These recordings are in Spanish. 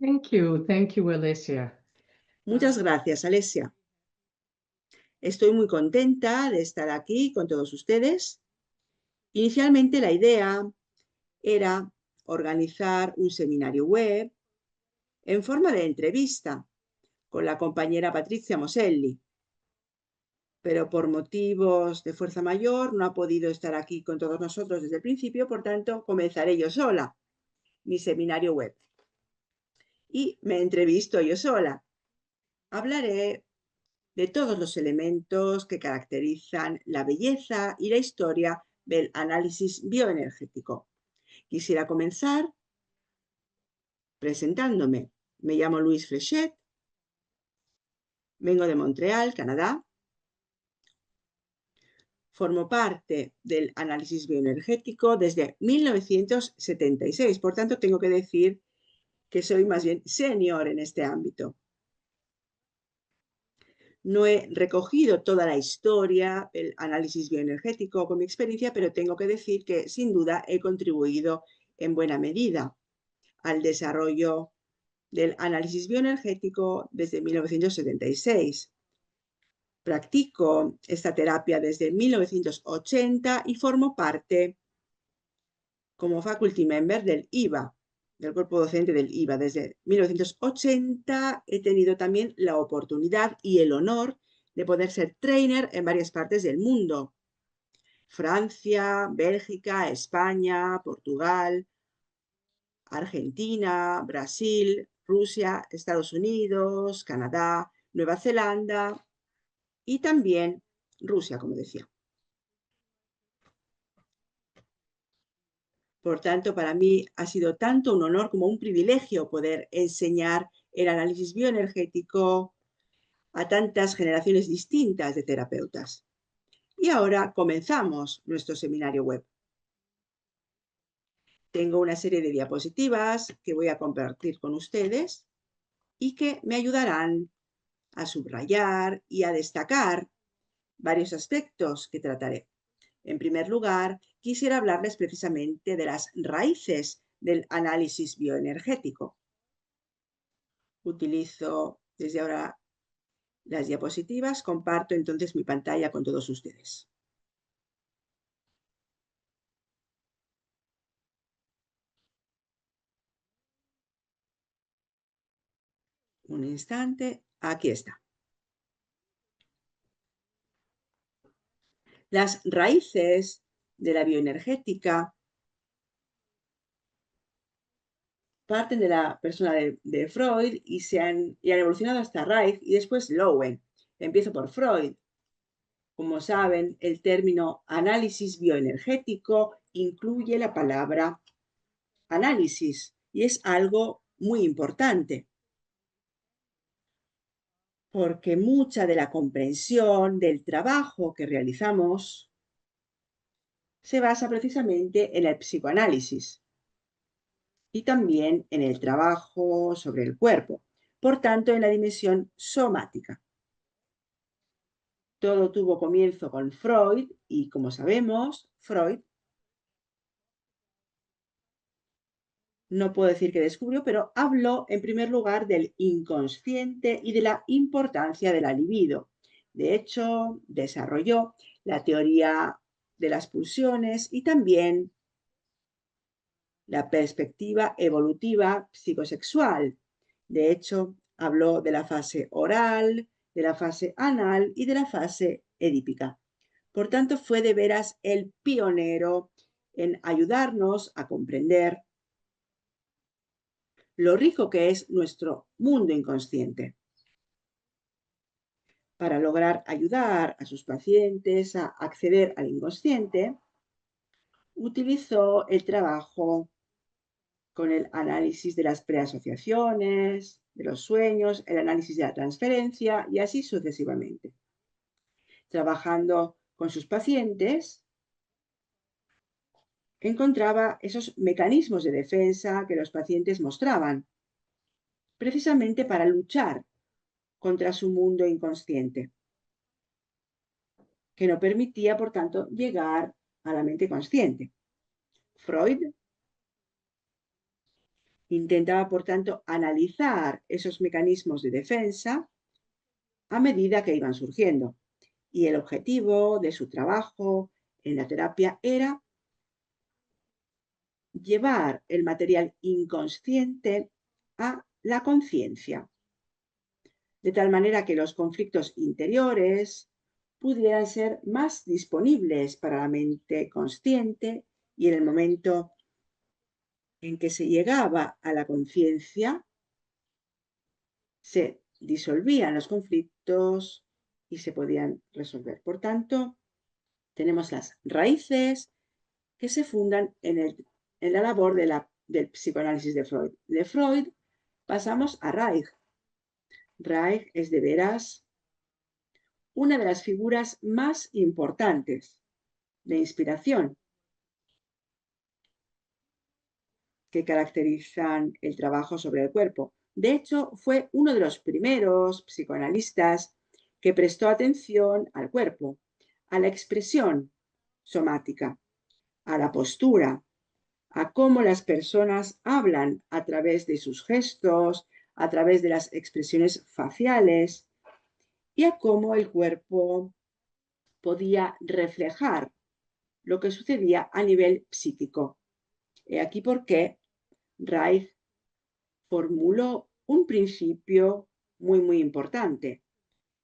Thank you, Alicia. Muchas gracias, Alesia. Estoy muy contenta de estar aquí con todos ustedes. Inicialmente la idea era organizar un seminario web en forma de entrevista con la compañera Patricia Moselli, pero por motivos de fuerza mayor no ha podido estar aquí con todos nosotros desde el principio, por tanto comenzaré yo sola mi seminario web. Y me entrevisto yo sola. Hablaré de todos los elementos que caracterizan la belleza y la historia del análisis bioenergético. Quisiera comenzar presentándome. Me llamo Louise Fréchet, vengo de Montreal, Canadá. Formo parte del análisis bioenergético desde 1976, por tanto tengo que decir que soy más bien senior en este ámbito. No he recogido toda la historia del análisis bioenergético con mi experiencia, pero tengo que decir que sin duda he contribuido en buena medida al desarrollo del análisis bioenergético desde 1976. Practico esta terapia desde 1980 y formo parte como faculty member del IVA, del cuerpo docente del IVA. Desde 1980 he tenido también la oportunidad y el honor de poder ser trainer en varias partes del mundo. Francia, Bélgica, España, Portugal, Argentina, Brasil, Rusia, Estados Unidos, Canadá, Nueva Zelanda y también Rusia, como decía. Por tanto, para mí ha sido tanto un honor como un privilegio poder enseñar el análisis bioenergético a tantas generaciones distintas de terapeutas. Y ahora comenzamos nuestro seminario web. Tengo una serie de diapositivas que voy a compartir con ustedes y que me ayudarán a subrayar y a destacar varios aspectos que trataré. En primer lugar, quisiera hablarles precisamente de las raíces del análisis bioenergético. Utilizo desde ahora las diapositivas, comparto entonces mi pantalla con todos ustedes. Un instante, aquí está. Las raíces de la bioenergética parten de la persona de Freud y han evolucionado hasta Reich y después Lowen. Empiezo por Freud. Como saben, el término análisis bioenergético incluye la palabra análisis y es algo muy importante porque mucha de la comprensión del trabajo que realizamos se basa precisamente en el psicoanálisis y también en el trabajo sobre el cuerpo, por tanto en la dimensión somática. Todo tuvo comienzo con Freud y, como sabemos, Freud, no puedo decir que descubrió, pero habló en primer lugar del inconsciente y de la importancia de la libido. De hecho, desarrolló la teoría de las pulsiones y también la perspectiva evolutiva psicosexual. De hecho, habló de la fase oral, de la fase anal y de la fase edípica. Por tanto, fue de veras el pionero en ayudarnos a comprender lo rico que es nuestro mundo inconsciente. Para lograr ayudar a sus pacientes a acceder al inconsciente, utilizó el trabajo con el análisis de las preasociaciones, de los sueños, el análisis de la transferencia y así sucesivamente. Trabajando con sus pacientes, encontraba esos mecanismos de defensa que los pacientes mostraban, precisamente para luchar contra su mundo inconsciente, que no permitía, por tanto, llegar a la mente consciente. Freud Intentaba, por tanto, analizar esos mecanismos de defensa a medida que iban surgiendo. Y el objetivo de su trabajo en la terapia era llevar el material inconsciente a la conciencia, de tal manera que los conflictos interiores pudieran ser más disponibles para la mente consciente y en el momento en que se llegaba a la conciencia, se disolvían los conflictos y se podían resolver. Por tanto, tenemos las raíces que se fundan en la labor del psicoanálisis de Freud. De Freud pasamos a Reich. Reich es de veras una de las figuras más importantes de inspiración que caracterizan el trabajo sobre el cuerpo. De hecho, fue uno de los primeros psicoanalistas que prestó atención al cuerpo, a la expresión somática, a la postura, a cómo las personas hablan a través de sus gestos, a través de las expresiones faciales y a cómo el cuerpo podía reflejar lo que sucedía a nivel psíquico. He aquí por qué Reich formuló un principio muy importante,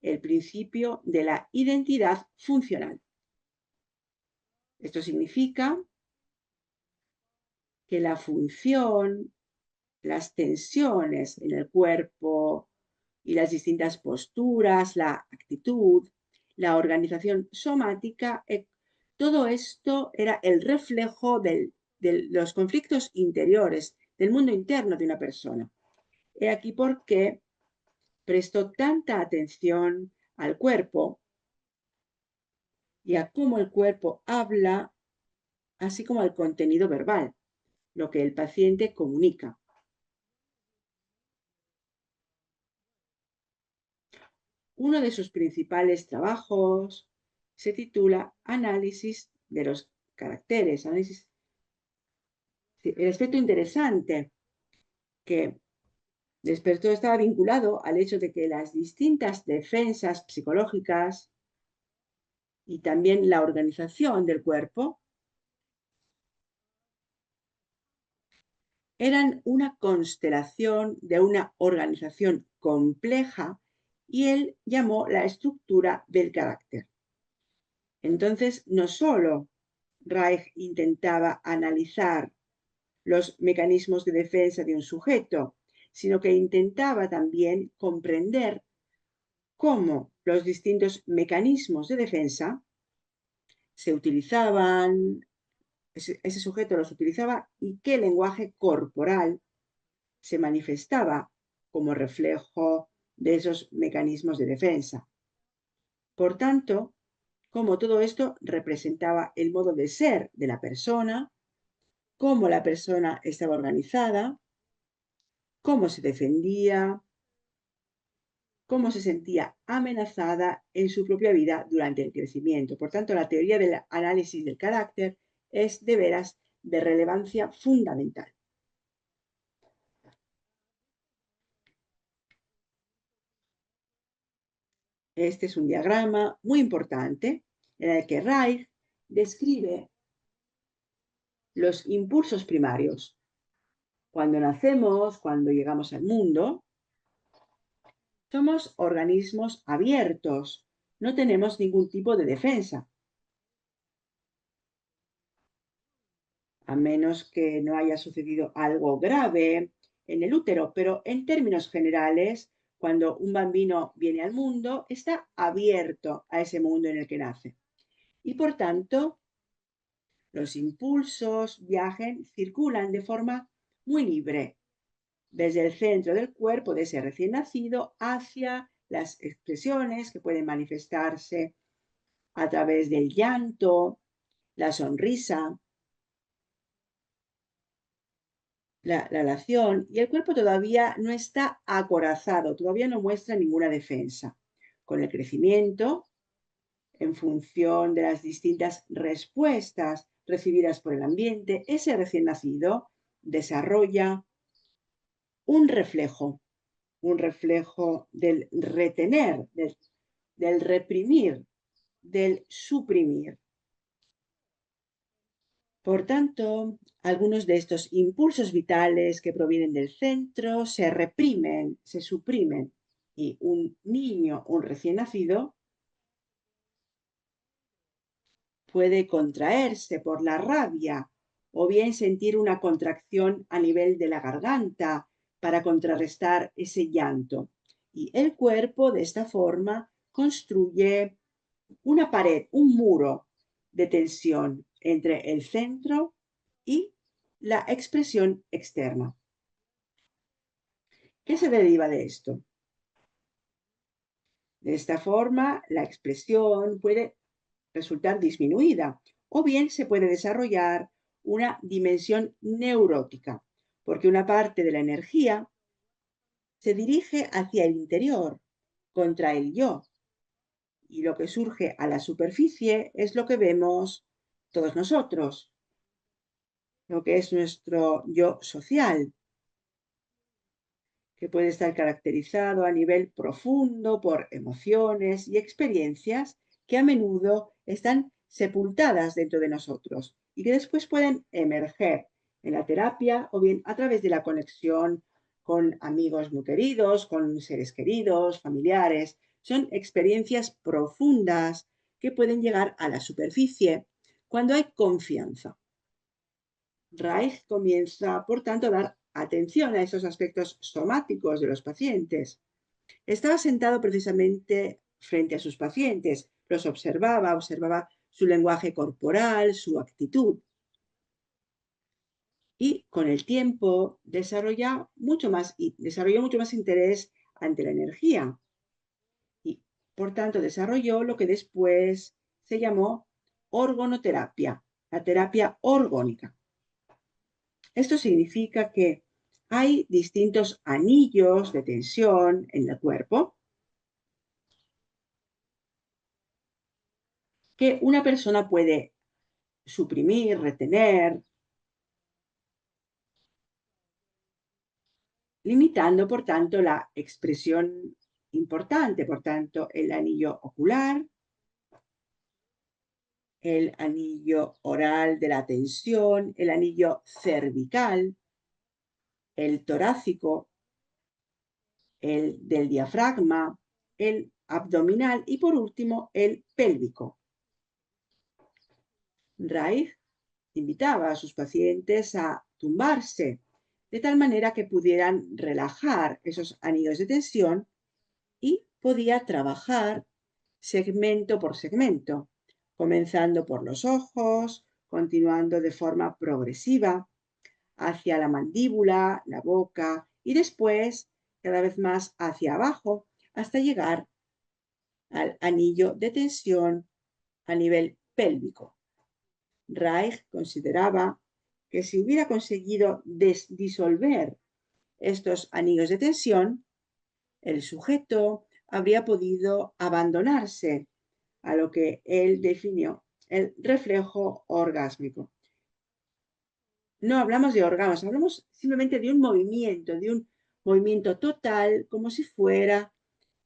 el principio de la identidad funcional. Esto significa que la función, las tensiones en el cuerpo y las distintas posturas, la actitud, la organización somática, todo esto era el reflejo de los conflictos interiores, del mundo interno de una persona. He aquí por qué prestó tanta atención al cuerpo y a cómo el cuerpo habla, así como al contenido verbal, lo que el paciente comunica. Uno de sus principales trabajos se titula Análisis de los caracteres. El aspecto interesante que despertó estaba vinculado al hecho de que las distintas defensas psicológicas y también la organización del cuerpo eran una constelación de una organización compleja y él llamó la estructura del carácter. Entonces, no solo Reich intentaba analizar los mecanismos de defensa de un sujeto, sino que intentaba también comprender cómo los distintos mecanismos de defensa se utilizaban, ese sujeto los utilizaba y qué lenguaje corporal se manifestaba como reflejo de esos mecanismos de defensa. Por tanto, cómo todo esto representaba el modo de ser de la persona, cómo la persona estaba organizada, cómo se defendía, cómo se sentía amenazada en su propia vida durante el crecimiento. Por tanto, la teoría del análisis del carácter es de veras de relevancia fundamental. Este es un diagrama muy importante en el que Reich describe los impulsos primarios. Cuando nacemos, cuando llegamos al mundo, somos organismos abiertos, no tenemos ningún tipo de defensa. A menos que no haya sucedido algo grave en el útero, pero en términos generales, cuando un bambino viene al mundo, está abierto a ese mundo en el que nace. Y por tanto, los impulsos circulan de forma muy libre, desde el centro del cuerpo de ese recién nacido hacia las expresiones que pueden manifestarse a través del llanto, la sonrisa, la relación, y el cuerpo todavía no está acorazado, todavía no muestra ninguna defensa. Con el crecimiento, en función de las distintas respuestas recibidas por el ambiente, ese recién nacido desarrolla un reflejo del retener, del reprimir, del suprimir. Por tanto, algunos de estos impulsos vitales que provienen del centro se reprimen, se suprimen, y un niño, un recién nacido, puede contraerse por la rabia o bien sentir una contracción a nivel de la garganta para contrarrestar ese llanto. Y el cuerpo de esta forma construye una pared, un muro de tensión entre el centro y la expresión externa. ¿Qué se deriva de esto? De esta forma, la expresión puede resultar disminuida o bien se puede desarrollar una dimensión neurótica, porque una parte de la energía se dirige hacia el interior, contra el yo, y lo que surge a la superficie es lo que vemos todos nosotros, lo que es nuestro yo social, que puede estar caracterizado a nivel profundo por emociones y experiencias que a menudo están sepultadas dentro de nosotros y que después pueden emerger en la terapia o bien a través de la conexión con amigos muy queridos, con seres queridos, familiares. Son experiencias profundas que pueden llegar a la superficie cuando hay confianza. Reich comienza, por tanto, a dar atención a esos aspectos somáticos de los pacientes. Estaba sentado precisamente frente a sus pacientes, los observaba su lenguaje corporal, su actitud. Y con el tiempo desarrolló mucho más interés ante la energía. Y, por tanto, desarrolló lo que después se llamó orgonoterapia, la terapia orgónica. Esto significa que hay distintos anillos de tensión en el cuerpo que una persona puede suprimir, retener, limitando, por tanto, la expresión importante. Por tanto, el anillo ocular, el anillo oral de la tensión, el anillo cervical, el torácico, el del diafragma, el abdominal y, por último, el pélvico. Reich invitaba a sus pacientes a tumbarse de tal manera que pudieran relajar esos anillos de tensión y podía trabajar segmento por segmento, comenzando por los ojos, continuando de forma progresiva hacia la mandíbula, la boca y después cada vez más hacia abajo hasta llegar al anillo de tensión a nivel pélvico. Reich consideraba que si hubiera conseguido disolver estos anillos de tensión, el sujeto habría podido abandonarse a lo que él definió el reflejo orgásmico. No hablamos de orgasmos, hablamos simplemente de un movimiento total, como si fuera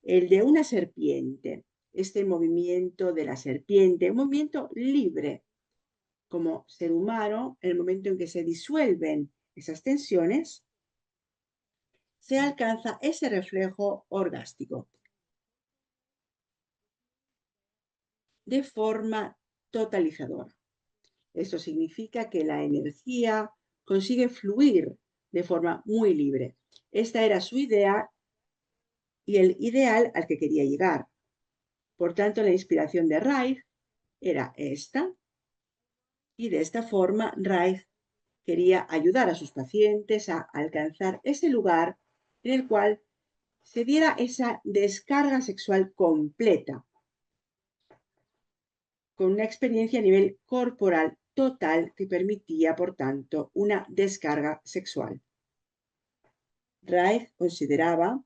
el de una serpiente. Este movimiento de la serpiente, un movimiento libre, como ser humano, en el momento en que se disuelven esas tensiones, se alcanza ese reflejo orgástico de forma totalizadora. Esto significa que la energía consigue fluir de forma muy libre. Esta era su idea y el ideal al que quería llegar. Por tanto, la inspiración de Reich era esta, y de esta forma Reich quería ayudar a sus pacientes a alcanzar ese lugar en el cual se diera esa descarga sexual completa, con una experiencia a nivel corporal total que permitía, por tanto, una descarga sexual. Reich consideraba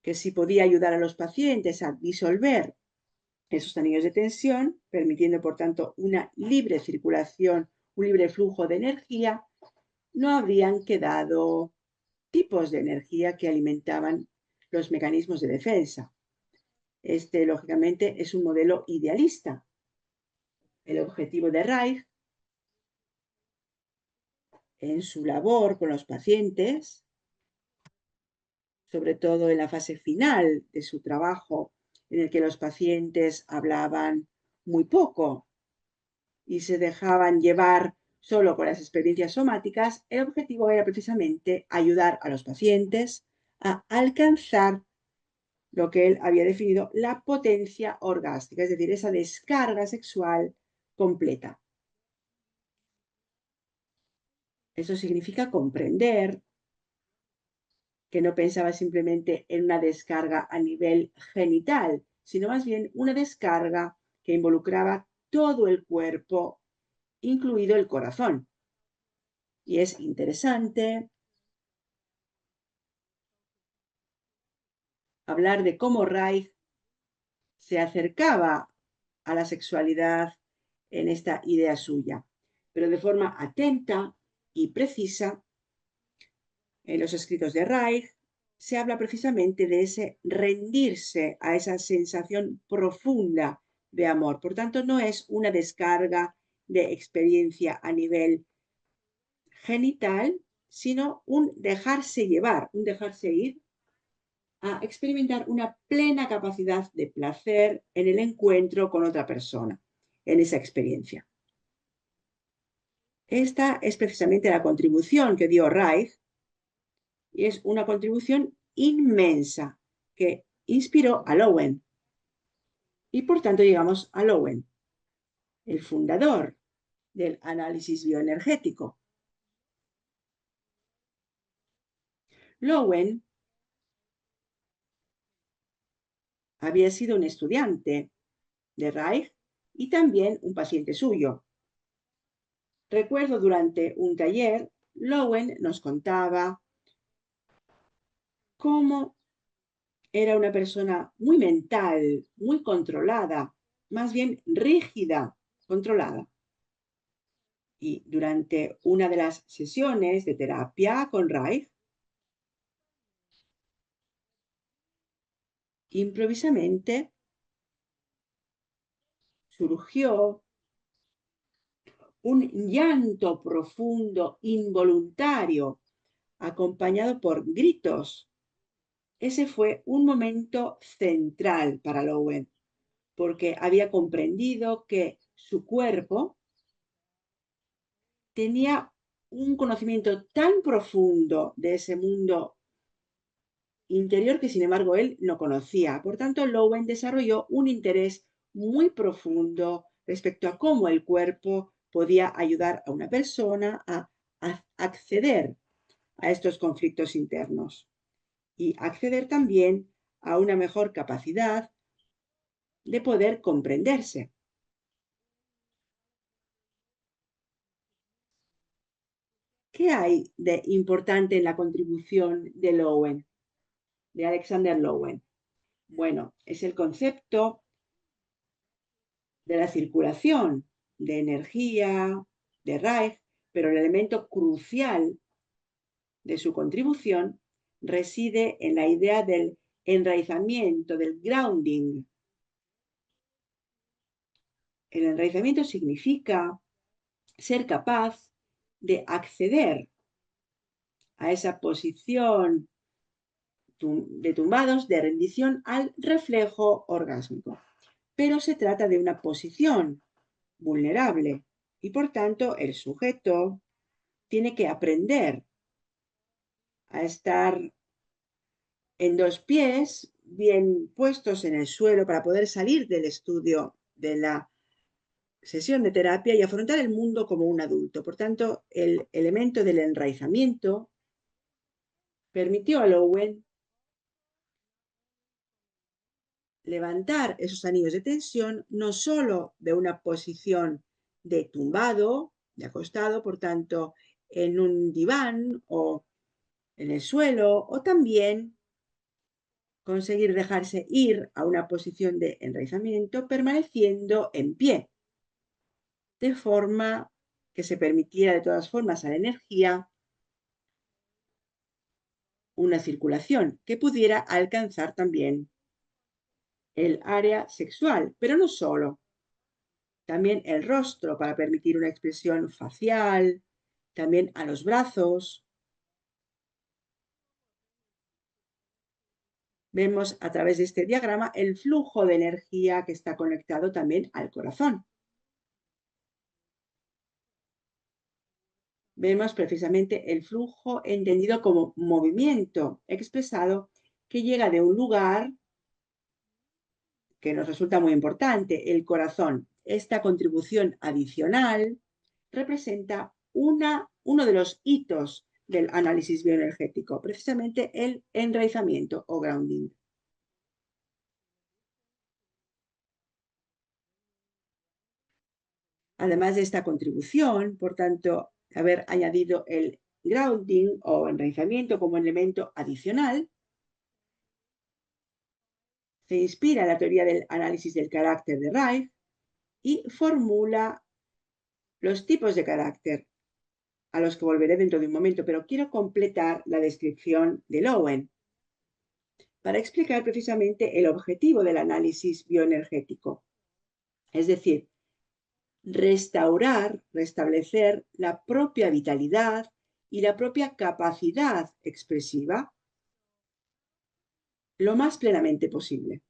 que si podía ayudar a los pacientes a disolver esos anillos de tensión, permitiendo, por tanto, una libre circulación, un libre flujo de energía, no habrían quedado tipos de energía que alimentaban los mecanismos de defensa. Este, lógicamente, es un modelo idealista. El objetivo de Reich, en su labor con los pacientes, sobre todo en la fase final de su trabajo, en el que los pacientes hablaban muy poco y se dejaban llevar solo con las experiencias somáticas, el objetivo era precisamente ayudar a los pacientes a alcanzar lo que él había definido la potencia orgástica, es decir, esa descarga sexual completa. Eso significa comprender que no pensaba simplemente en una descarga a nivel genital, sino más bien una descarga que involucraba todo el cuerpo, incluido el corazón. Y es interesante hablar de cómo Reich se acercaba a la sexualidad en esta idea suya, pero de forma atenta y precisa. En los escritos de Reich se habla precisamente de ese rendirse a esa sensación profunda de amor. Por tanto, no es una descarga de experiencia a nivel genital, sino un dejarse llevar, un dejarse ir a experimentar una plena capacidad de placer en el encuentro con otra persona, en esa experiencia. Esta es precisamente la contribución que dio Reich y es una contribución inmensa que inspiró a Lowen. Y por tanto llegamos a Lowen, el fundador del análisis bioenergético. Lowen había sido un estudiante de Reich y también un paciente suyo. Recuerdo durante un taller, Lowen nos contaba cómo era una persona muy mental, muy controlada, más bien rígida, controlada. Y durante una de las sesiones de terapia con Reich, improvisamente surgió un llanto profundo, involuntario, acompañado por gritos. Ese fue un momento central para Lowen, porque había comprendido que su cuerpo tenía un conocimiento tan profundo de ese mundo interior que sin embargo él no conocía. Por tanto, Lowen desarrolló un interés muy profundo respecto a cómo el cuerpo podía ayudar a una persona a acceder a estos conflictos internos y acceder también a una mejor capacidad de poder comprenderse. ¿Qué hay de importante en la contribución de Lowen, de Alexander Lowen? Bueno, es el concepto de la circulación de energía de Reich, pero el elemento crucial de su contribución reside en la idea del enraizamiento, del grounding. El enraizamiento significa ser capaz de acceder a esa posición de tumbados, de rendición al reflejo orgásmico. Pero se trata de una posición vulnerable y por tanto el sujeto tiene que aprender a estar en dos pies, bien puestos en el suelo para poder salir del estudio de la sesión de terapia y afrontar el mundo como un adulto. Por tanto, el elemento del enraizamiento permitió a Lowen levantar esos anillos de tensión no solo de una posición de tumbado, de acostado, por tanto, en un diván o en el suelo, o también conseguir dejarse ir a una posición de enraizamiento permaneciendo en pie, de forma que se permitiera de todas formas a la energía una circulación que pudiera alcanzar también el área sexual, pero no solo, también el rostro para permitir una expresión facial, también a los brazos. Vemos a través de este diagrama el flujo de energía que está conectado también al corazón. Vemos precisamente el flujo entendido como movimiento expresado que llega de un lugar que nos resulta muy importante, el corazón. Esta contribución adicional representa uno de los hitos del análisis bioenergético, precisamente el enraizamiento o grounding. Además de esta contribución, por tanto, haber añadido el grounding o enraizamiento como elemento adicional, se inspira en la teoría del análisis del carácter de Reich y formula los tipos de carácter, a los que volveré dentro de un momento, pero quiero completar la descripción de Lowen para explicar precisamente el objetivo del análisis bioenergético. Es decir, restablecer la propia vitalidad y la propia capacidad expresiva lo más plenamente posible.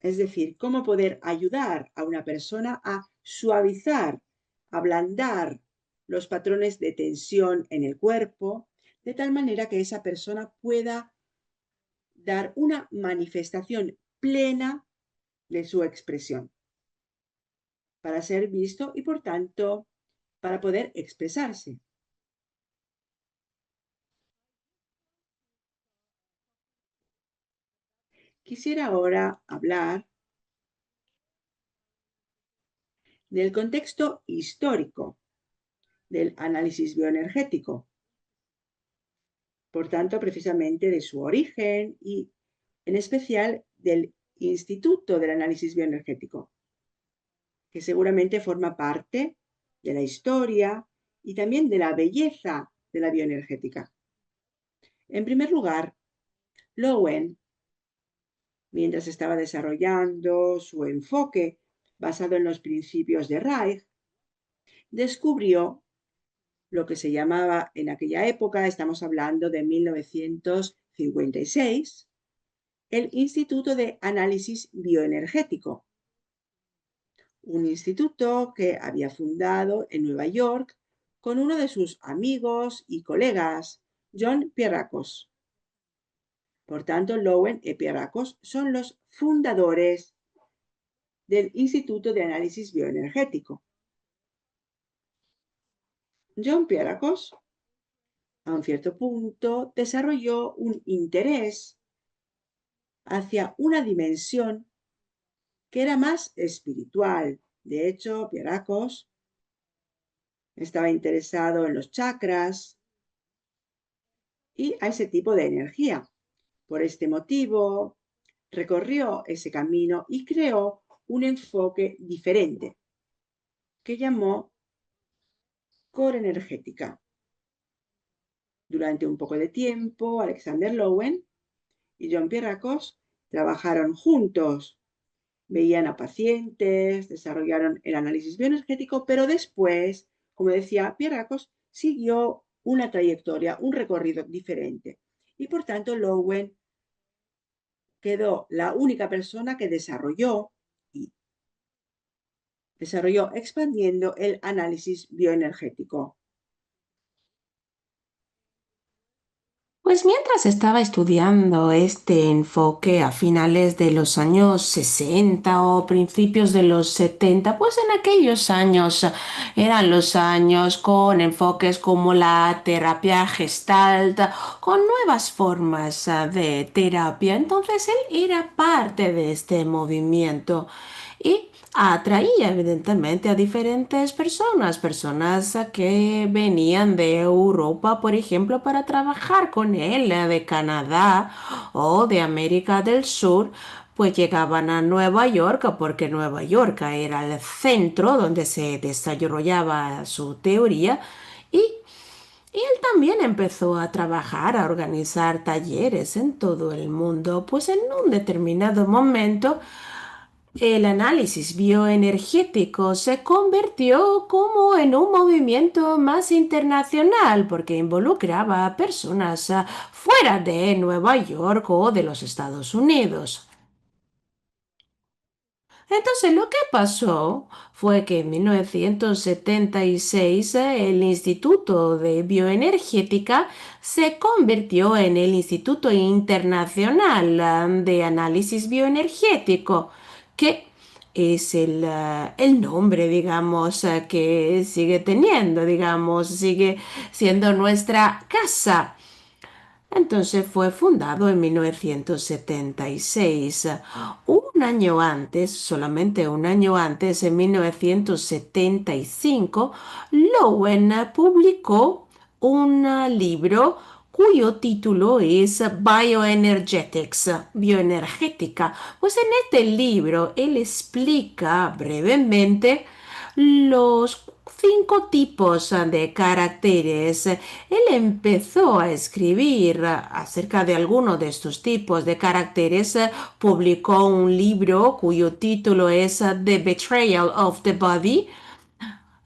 Es decir, cómo poder ayudar a una persona a suavizar, ablandar los patrones de tensión en el cuerpo, de tal manera que esa persona pueda dar una manifestación plena de su expresión para ser visto y, por tanto, para poder expresarse. Quisiera ahora hablar del contexto histórico del análisis bioenergético, por tanto, precisamente de su origen y, en especial, del Instituto del Análisis Bioenergético, que seguramente forma parte de la historia y también de la belleza de la bioenergética. En primer lugar, Lowen, mientras estaba desarrollando su enfoque basado en los principios de Reich, descubrió lo que se llamaba en aquella época, estamos hablando de 1956, el Instituto de Análisis Bioenergético, un instituto que había fundado en Nueva York con uno de sus amigos y colegas, John Pierrakos. Por tanto, Lowen y Pierrakos son los fundadores del Instituto de Análisis Bioenergético. John Pierrakos, a un cierto punto, desarrolló un interés hacia una dimensión que era más espiritual. De hecho, Pierrakos estaba interesado en los chakras y a ese tipo de energía. Por este motivo, recorrió ese camino y creó un enfoque diferente que llamó core energética. Durante un poco de tiempo, Alexander Lowen y John Pierrakos trabajaron juntos, veían a pacientes, desarrollaron el análisis bioenergético, pero después, como decía Pierrakos, siguió una trayectoria, un recorrido diferente. Y por tanto, Lowen quedó la única persona que desarrolló expandiendo el análisis bioenergético. Pues mientras estaba estudiando este enfoque a finales de los años 60 o principios de los 70, pues en aquellos años eran los años con enfoques como la terapia Gestalt, con nuevas formas de terapia. Entonces él era parte de este movimiento y atraía evidentemente a diferentes personas que venían de Europa, por ejemplo, para trabajar con él, de Canadá o de América del Sur, pues llegaban a Nueva York porque Nueva York era el centro donde se desarrollaba su teoría y Y él también empezó a trabajar, a organizar talleres en todo el mundo, pues en un determinado momento el análisis bioenergético se convirtió como en un movimiento más internacional porque involucraba a personas fuera de Nueva York o de los Estados Unidos. Entonces, lo que pasó fue que en 1976 el Instituto de Bioenergética se convirtió en el Instituto Internacional de Análisis Bioenergético, que es el nombre, digamos, que sigue teniendo, digamos, sigue siendo nuestra casa. Entonces fue fundado en 1976. Un año antes, solamente un año antes, en 1975, Lowen publicó un libro cuyo título es Bioenergetics, bioenergética. Pues en este libro él explica brevemente los 5 tipos de caracteres. Él empezó a escribir acerca de alguno de estos tipos de caracteres, publicó un libro cuyo título es The Betrayal of the Body,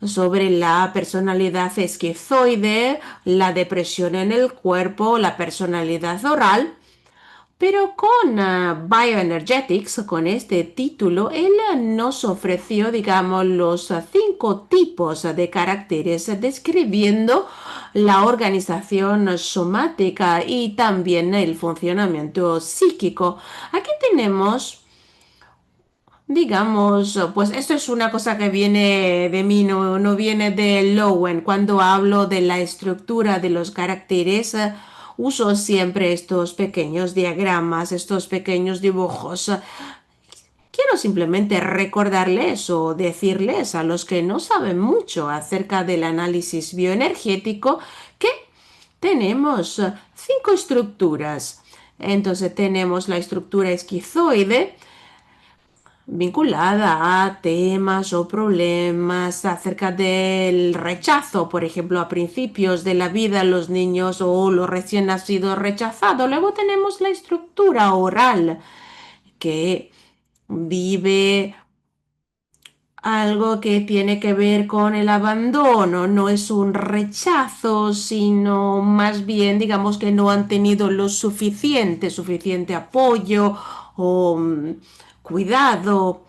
sobre la personalidad esquizoide, la depresión en el cuerpo, la personalidad oral. Pero con Bioenergetics, con este título, él nos ofreció, digamos, los 5 tipos de caracteres describiendo la organización somática y también el funcionamiento psíquico. Aquí tenemos, digamos, pues esto es una cosa que viene de mí, no viene de Lowen. Cuando hablo de la estructura de los caracteres, uso siempre estos pequeños diagramas, estos pequeños dibujos. Quiero simplemente recordarles o decirles a los que no saben mucho acerca del análisis bioenergético que tenemos 5 estructuras. Entonces tenemos la estructura esquizoide, vinculada a temas o problemas acerca del rechazo, por ejemplo, a principios de la vida los niños o los recién nacidos rechazados. Luego tenemos la estructura oral que vive algo que tiene que ver con el abandono, no es un rechazo, sino más bien, digamos que no han tenido lo suficiente apoyo o cuidado,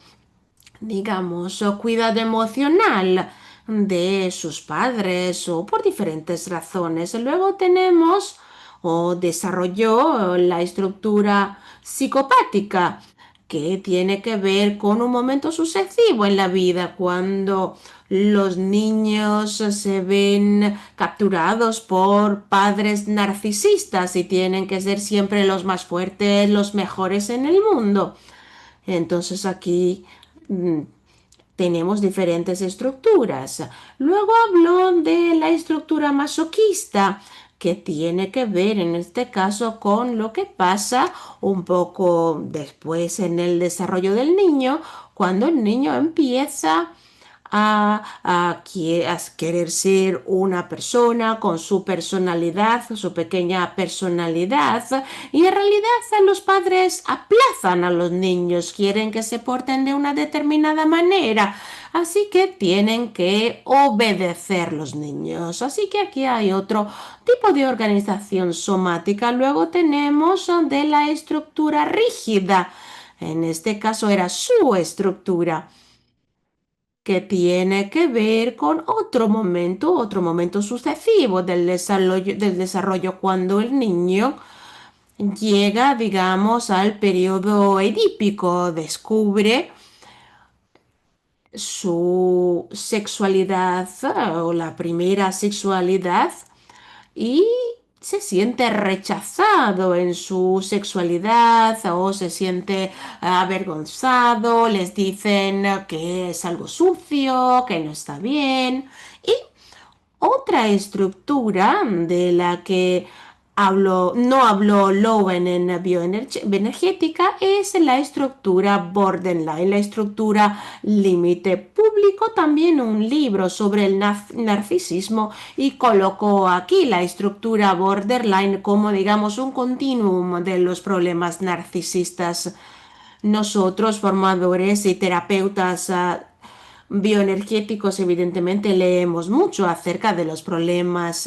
digamos, o cuidado emocional de sus padres o por diferentes razones. Luego tenemos o desarrolló la estructura psicopática que tiene que ver con un momento sucesivo en la vida cuando los niños se ven capturados por padres narcisistas y tienen que ser siempre los más fuertes, los mejores en el mundo. Entonces aquí tenemos diferentes estructuras. Luego habló de la estructura masoquista, que tiene que ver en este caso con lo que pasa un poco después en el desarrollo del niño, cuando el niño empieza a querer ser una persona con su personalidad, su pequeña personalidad, y en realidad los padres aplazan a los niños, quieren que se porten de una determinada manera, así que tienen que obedecer los niños. Así que aquí hay otro tipo de organización somática. Luego tenemos de la estructura rígida. En este caso era su estructura que tiene que ver con otro momento sucesivo del desarrollo cuando el niño llega, digamos, al periodo edípico, descubre su sexualidad o la primera sexualidad y se siente rechazado en su sexualidad o se siente avergonzado, les dicen que es algo sucio, que no está bien. Y otra estructura de la que no habló Lowen en bioenergética, es la estructura borderline, la estructura límite. Publicó también un libro sobre el narcisismo y colocó aquí la estructura borderline como, digamos, un continuum de los problemas narcisistas. Nosotros, formadores y terapeutas bioenergéticos, evidentemente leemos mucho acerca de los problemas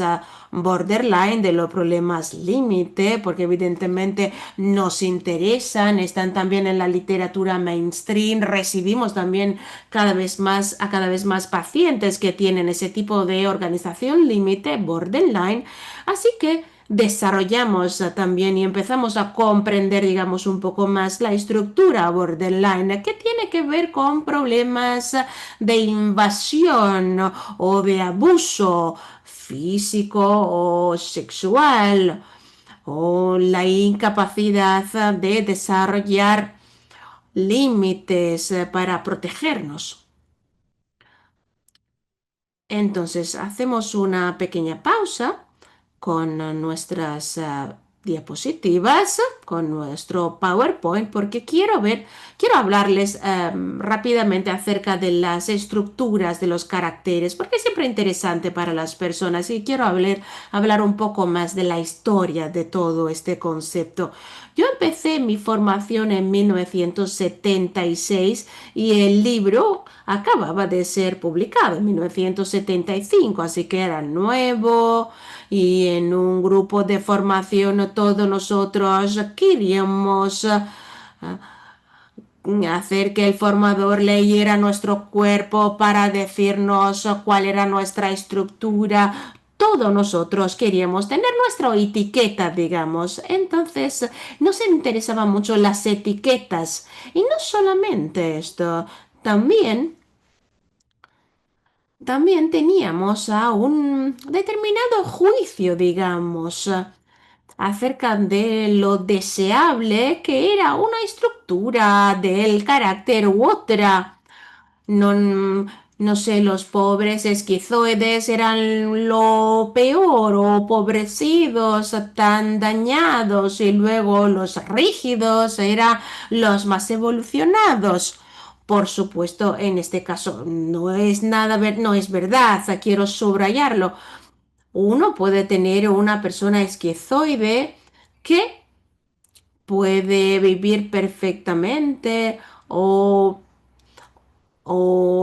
borderline, de los problemas límite, porque evidentemente nos interesan, están también en la literatura mainstream, recibimos también cada vez más pacientes que tienen ese tipo de organización límite, borderline, así que desarrollamos también y empezamos a comprender, digamos, un poco más la estructura borderline, que tiene que ver con problemas de invasión o de abuso físico o sexual o la incapacidad de desarrollar límites para protegernos. Entonces hacemos una pequeña pausa con nuestras diapositivas, con nuestro PowerPoint, porque quiero hablarles rápidamente acerca de las estructuras de los caracteres, porque es siempre interesante para las personas y quiero hablar un poco más de la historia de todo este concepto. Yo empecé mi formación en 1976 y el libro acababa de ser publicado en 1975, así que era nuevo y en un grupo de formación todos nosotros queríamos hacer que el formador leyera nuestro cuerpo para decirnos cuál era nuestra estructura. Todos nosotros queríamos tener nuestra etiqueta, digamos. Entonces nos interesaban mucho las etiquetas. Y no solamente esto, también también teníamos a un determinado juicio, digamos, acerca de lo deseable que era una estructura del carácter u otra. No, no sé, los pobres esquizoides eran lo peor o pobrecidos, tan dañados, y luego los rígidos eran los más evolucionados. Por supuesto, en este caso no es nada, no es verdad, quiero subrayarlo. Uno puede tener una persona esquizoide que puede vivir perfectamente o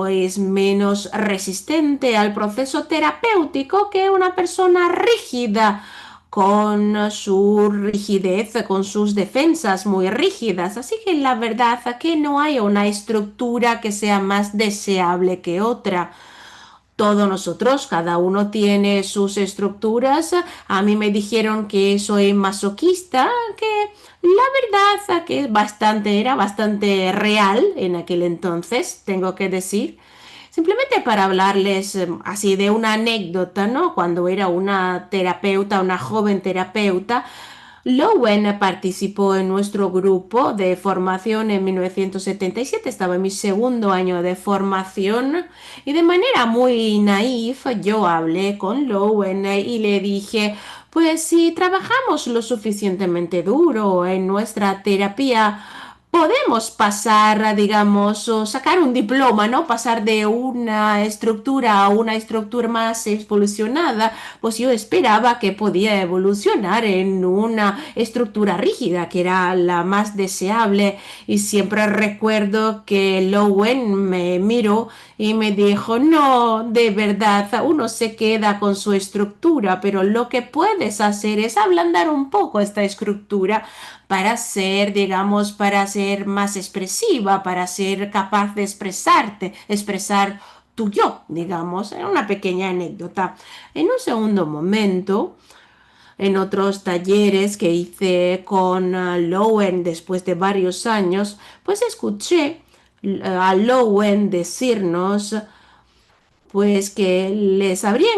es menos resistente al proceso terapéutico que una persona rígida, con su rigidez, con sus defensas muy rígidas. Así que la verdad es que no hay una estructura que sea más deseable que otra. Todos nosotros, cada uno tiene sus estructuras. A mí me dijeron que soy masoquista, que la verdad que era bastante real en aquel entonces, tengo que decir. Simplemente para hablarles así de una anécdota, ¿no? Cuando era una terapeuta, una joven terapeuta, Lowen participó en nuestro grupo de formación en 1977, estaba en mi segundo año de formación y de manera muy naif yo hablé con Lowen y le dije, pues si trabajamos lo suficientemente duro en nuestra terapia, podemos pasar, digamos, o sacar un diploma, ¿no? Pasar de una estructura a una estructura más evolucionada, pues yo esperaba que podía evolucionar en una estructura rígida, que era la más deseable, y siempre recuerdo que Lowen me miró y me dijo, no, de verdad, uno se queda con su estructura, pero lo que puedes hacer es ablandar un poco esta estructura para ser, digamos, para ser más expresiva, para ser capaz de expresarte, expresar tu yo, digamos, en una pequeña anécdota. En un segundo momento, en otros talleres que hice con Lowen después de varios años, pues escuché a Lowen decirnos pues que le habría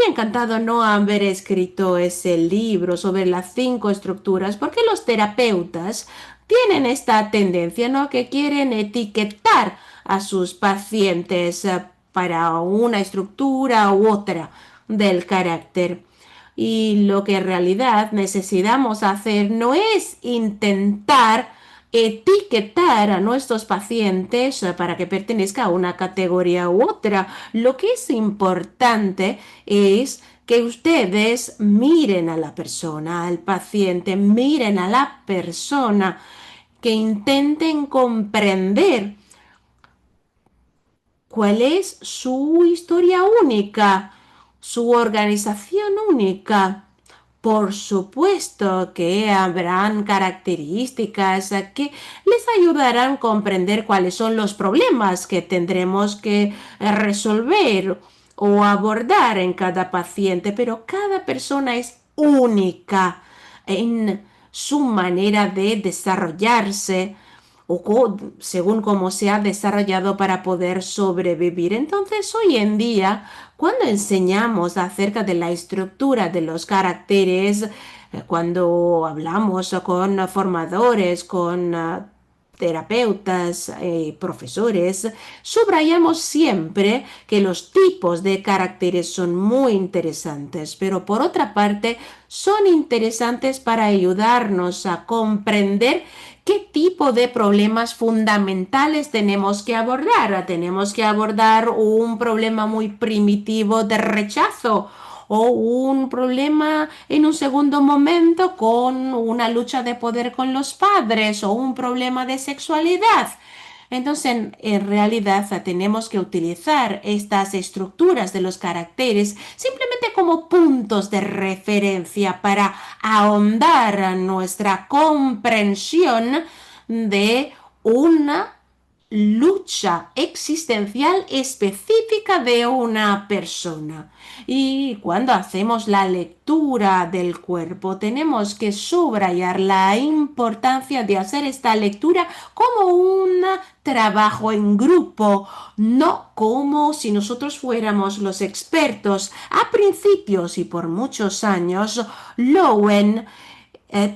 encantado no haber escrito ese libro sobre las 5 estructuras, porque los terapeutas tienen esta tendencia, ¿no? Que quieren etiquetar a sus pacientes para una estructura u otra del carácter. Y lo que en realidad necesitamos hacer no es intentar etiquetar a nuestros pacientes para que pertenezca a una categoría u otra. Lo que es importante es que ustedes miren a la persona, al paciente, miren a la persona, que intenten comprender cuál es su historia única, su organización única. Por supuesto que habrán características que les ayudarán a comprender cuáles son los problemas que tendremos que resolver o abordar en cada paciente, pero cada persona es única en su manera de desarrollarse o según cómo se ha desarrollado para poder sobrevivir. Entonces, hoy en día, cuando enseñamos acerca de la estructura de los caracteres, cuando hablamos con formadores, con terapeutas, profesores, subrayamos siempre que los tipos de caracteres son muy interesantes, pero por otra parte, son interesantes para ayudarnos a comprender qué tipo de problemas fundamentales tenemos que abordar. Tenemos que abordar un problema muy primitivo de rechazo o un problema en un segundo momento con una lucha de poder con los padres o un problema de sexualidad. Entonces, en realidad tenemos que utilizar estas estructuras de los caracteres simplemente como puntos de referencia para ahondar nuestra comprensión de una lucha existencial específica de una persona. Y cuando hacemos la lectura del cuerpo, tenemos que subrayar la importancia de hacer esta lectura como un trabajo en grupo, no como si nosotros fuéramos los expertos. A principios y por muchos años, Lowen tenía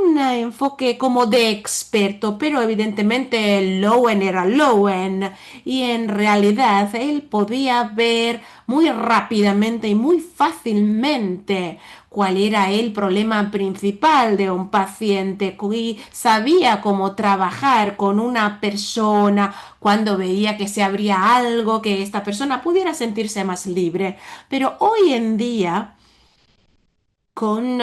un enfoque como de experto, pero evidentemente Lowen era Lowen y en realidad él podía ver muy rápidamente y muy fácilmente cuál era el problema principal de un paciente y sabía cómo trabajar con una persona cuando veía que se abría algo, que esta persona pudiera sentirse más libre. Pero hoy en día con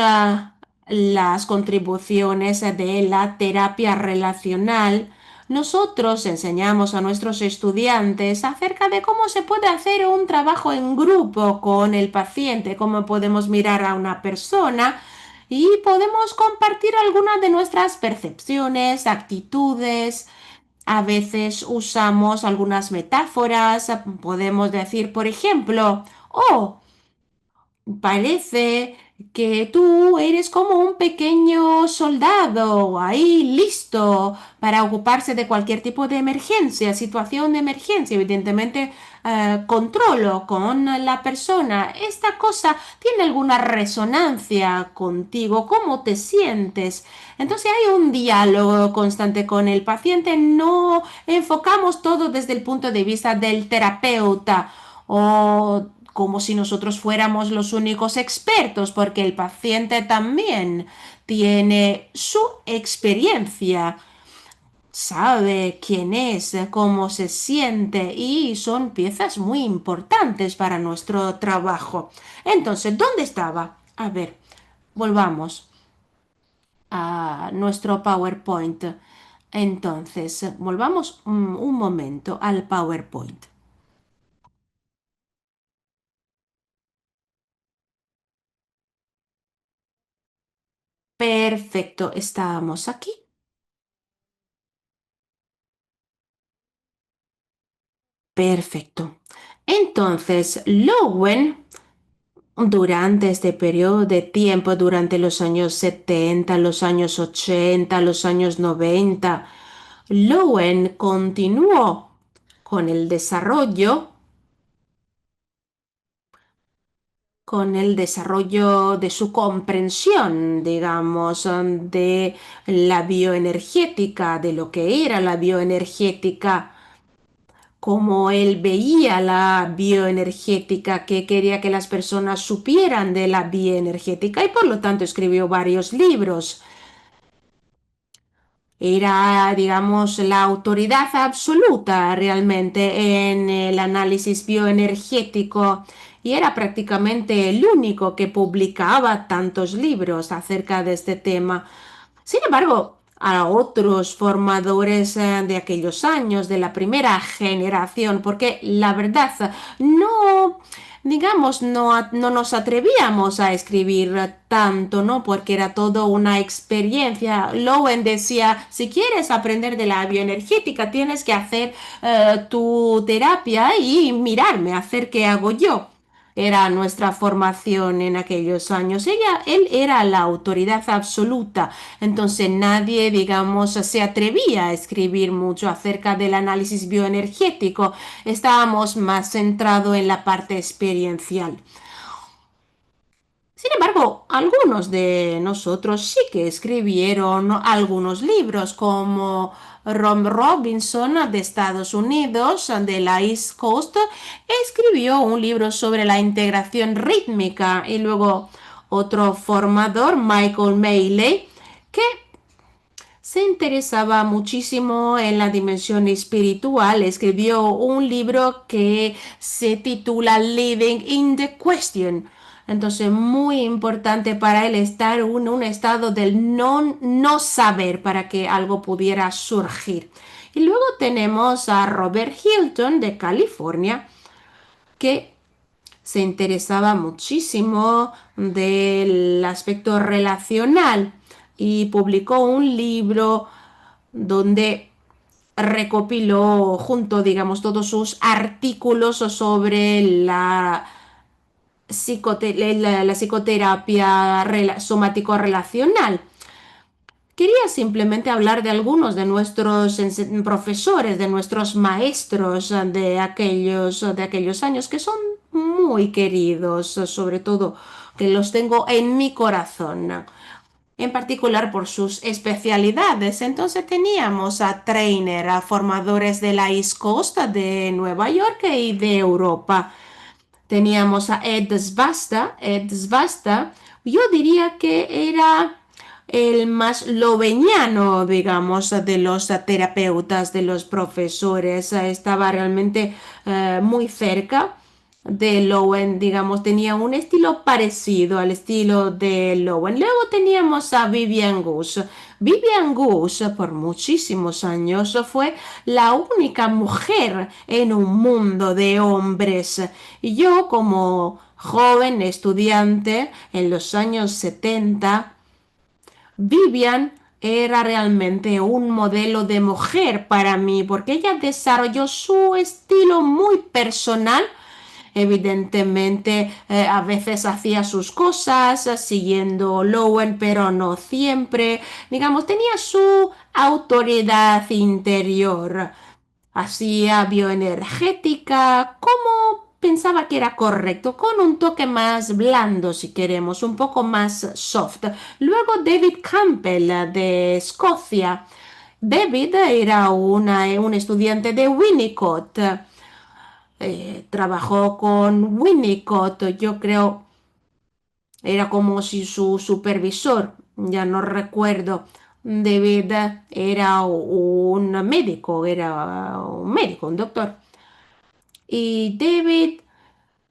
las contribuciones de la terapia relacional, nosotros enseñamos a nuestros estudiantes acerca de cómo se puede hacer un trabajo en grupo con el paciente, cómo podemos mirar a una persona y podemos compartir algunas de nuestras percepciones, actitudes. A veces usamos algunas metáforas, podemos decir, por ejemplo, oh, parece que tú eres como un pequeño soldado ahí listo para ocuparse de cualquier tipo de emergencia, situación de emergencia. Evidentemente, controlo con la persona. Esta cosa tiene alguna resonancia contigo. ¿Cómo te sientes? Entonces hay un diálogo constante con el paciente. No enfocamos todo desde el punto de vista del terapeuta o como si nosotros fuéramos los únicos expertos, porque el paciente también tiene su experiencia, sabe quién es, cómo se siente y son piezas muy importantes para nuestro trabajo. Entonces, ¿dónde estaba? A ver, volvamos a nuestro PowerPoint. Entonces, volvamos un momento al PowerPoint. Perfecto, estábamos aquí. Perfecto. Entonces, Lowen, durante este periodo de tiempo, durante los años 70, los años 80, los años 90, Lowen continuó con el desarrollo de su comprensión, digamos, de la bioenergética, de lo que era la bioenergética cómo él veía la bioenergética, que quería que las personas supieran de la bioenergética y por lo tanto escribió varios libros. Era, digamos, la autoridad absoluta realmente en el análisis bioenergético y era prácticamente el único que publicaba tantos libros acerca de este tema. Sin embargo, a otros formadores de aquellos años, de la primera generación, porque la verdad no, digamos, no nos atrevíamos a escribir tanto, ¿no? Porque era todo una experiencia. Lowen decía, si quieres aprender de la bioenergética, tienes que hacer tu terapia y mirarme, hacer qué hago yo. Era nuestra formación en aquellos años. Él era la autoridad absoluta, entonces nadie, digamos, se atrevía a escribir mucho acerca del análisis bioenergético. Estábamos más centrados en la parte experiencial. Sin embargo, algunos de nosotros sí que escribieron algunos libros, como Ron Robinson de Estados Unidos, de la East Coast, escribió un libro sobre la integración rítmica y luego otro formador, Michael Mayley, que se interesaba muchísimo en la dimensión espiritual. Escribió un libro que se titula Living in the Question. Entonces, muy importante para él estar en un estado del no saber para que algo pudiera surgir. Y luego tenemos a Robert Hilton de California, que se interesaba muchísimo del aspecto relacional y publicó un libro donde recopiló junto, digamos, todos sus artículos sobre la psicoterapia somático-relacional. Quería simplemente hablar de algunos de nuestros profesores, de nuestros maestros de aquellos años que son muy queridos, sobre todo que los tengo en mi corazón, en particular por sus especialidades. Entonces teníamos a trainer, a formadores de la East Coast, de Nueva York y de Europa. Teníamos a Ed Svasta. Ed Svasta, yo diría que era el más loveniano, digamos, de los terapeutas, de los profesores. Estaba realmente muy cerca de Lowen, digamos, tenía un estilo parecido al estilo de Lowen. Luego teníamos a Vivian Goose. Vivian Goose por muchísimos años fue la única mujer en un mundo de hombres. Yo como joven estudiante en los años 70, Vivian era realmente un modelo de mujer para mí porque ella desarrolló su estilo muy personal. Evidentemente, a veces hacía sus cosas siguiendo Lowen, pero no siempre. Digamos, tenía su autoridad interior. Hacía bioenergética, como pensaba que era correcto, con un toque más blando, si queremos, un poco más soft. Luego David Campbell de Escocia. David era un estudiante de Winnicott. Trabajó con Winnicott, yo creo, era como si su supervisor, ya no recuerdo. David era un médico, un doctor. Y David